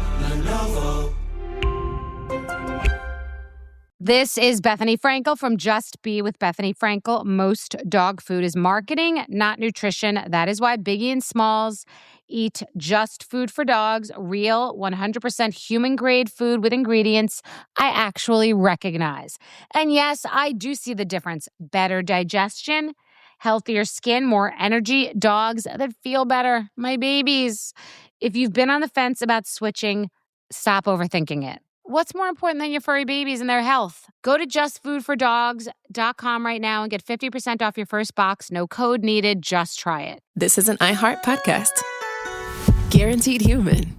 This is Bethany Frankel from Just Be with Bethany Frankel. Most dog food is marketing, not nutrition. That is why Biggie and Smalls eat just food for dogs, real 100% human-grade food with ingredients I actually recognize. And yes, I do see the difference. Better digestion, healthier skin, more energy, dogs that feel better, my babies. If you've been on the fence about switching, stop overthinking it. What's more important than your furry babies and their health? Go to justfoodfordogs.com right now and get 50% off your first box. No code needed. Just try it.
This is an iHeart podcast. Guaranteed human.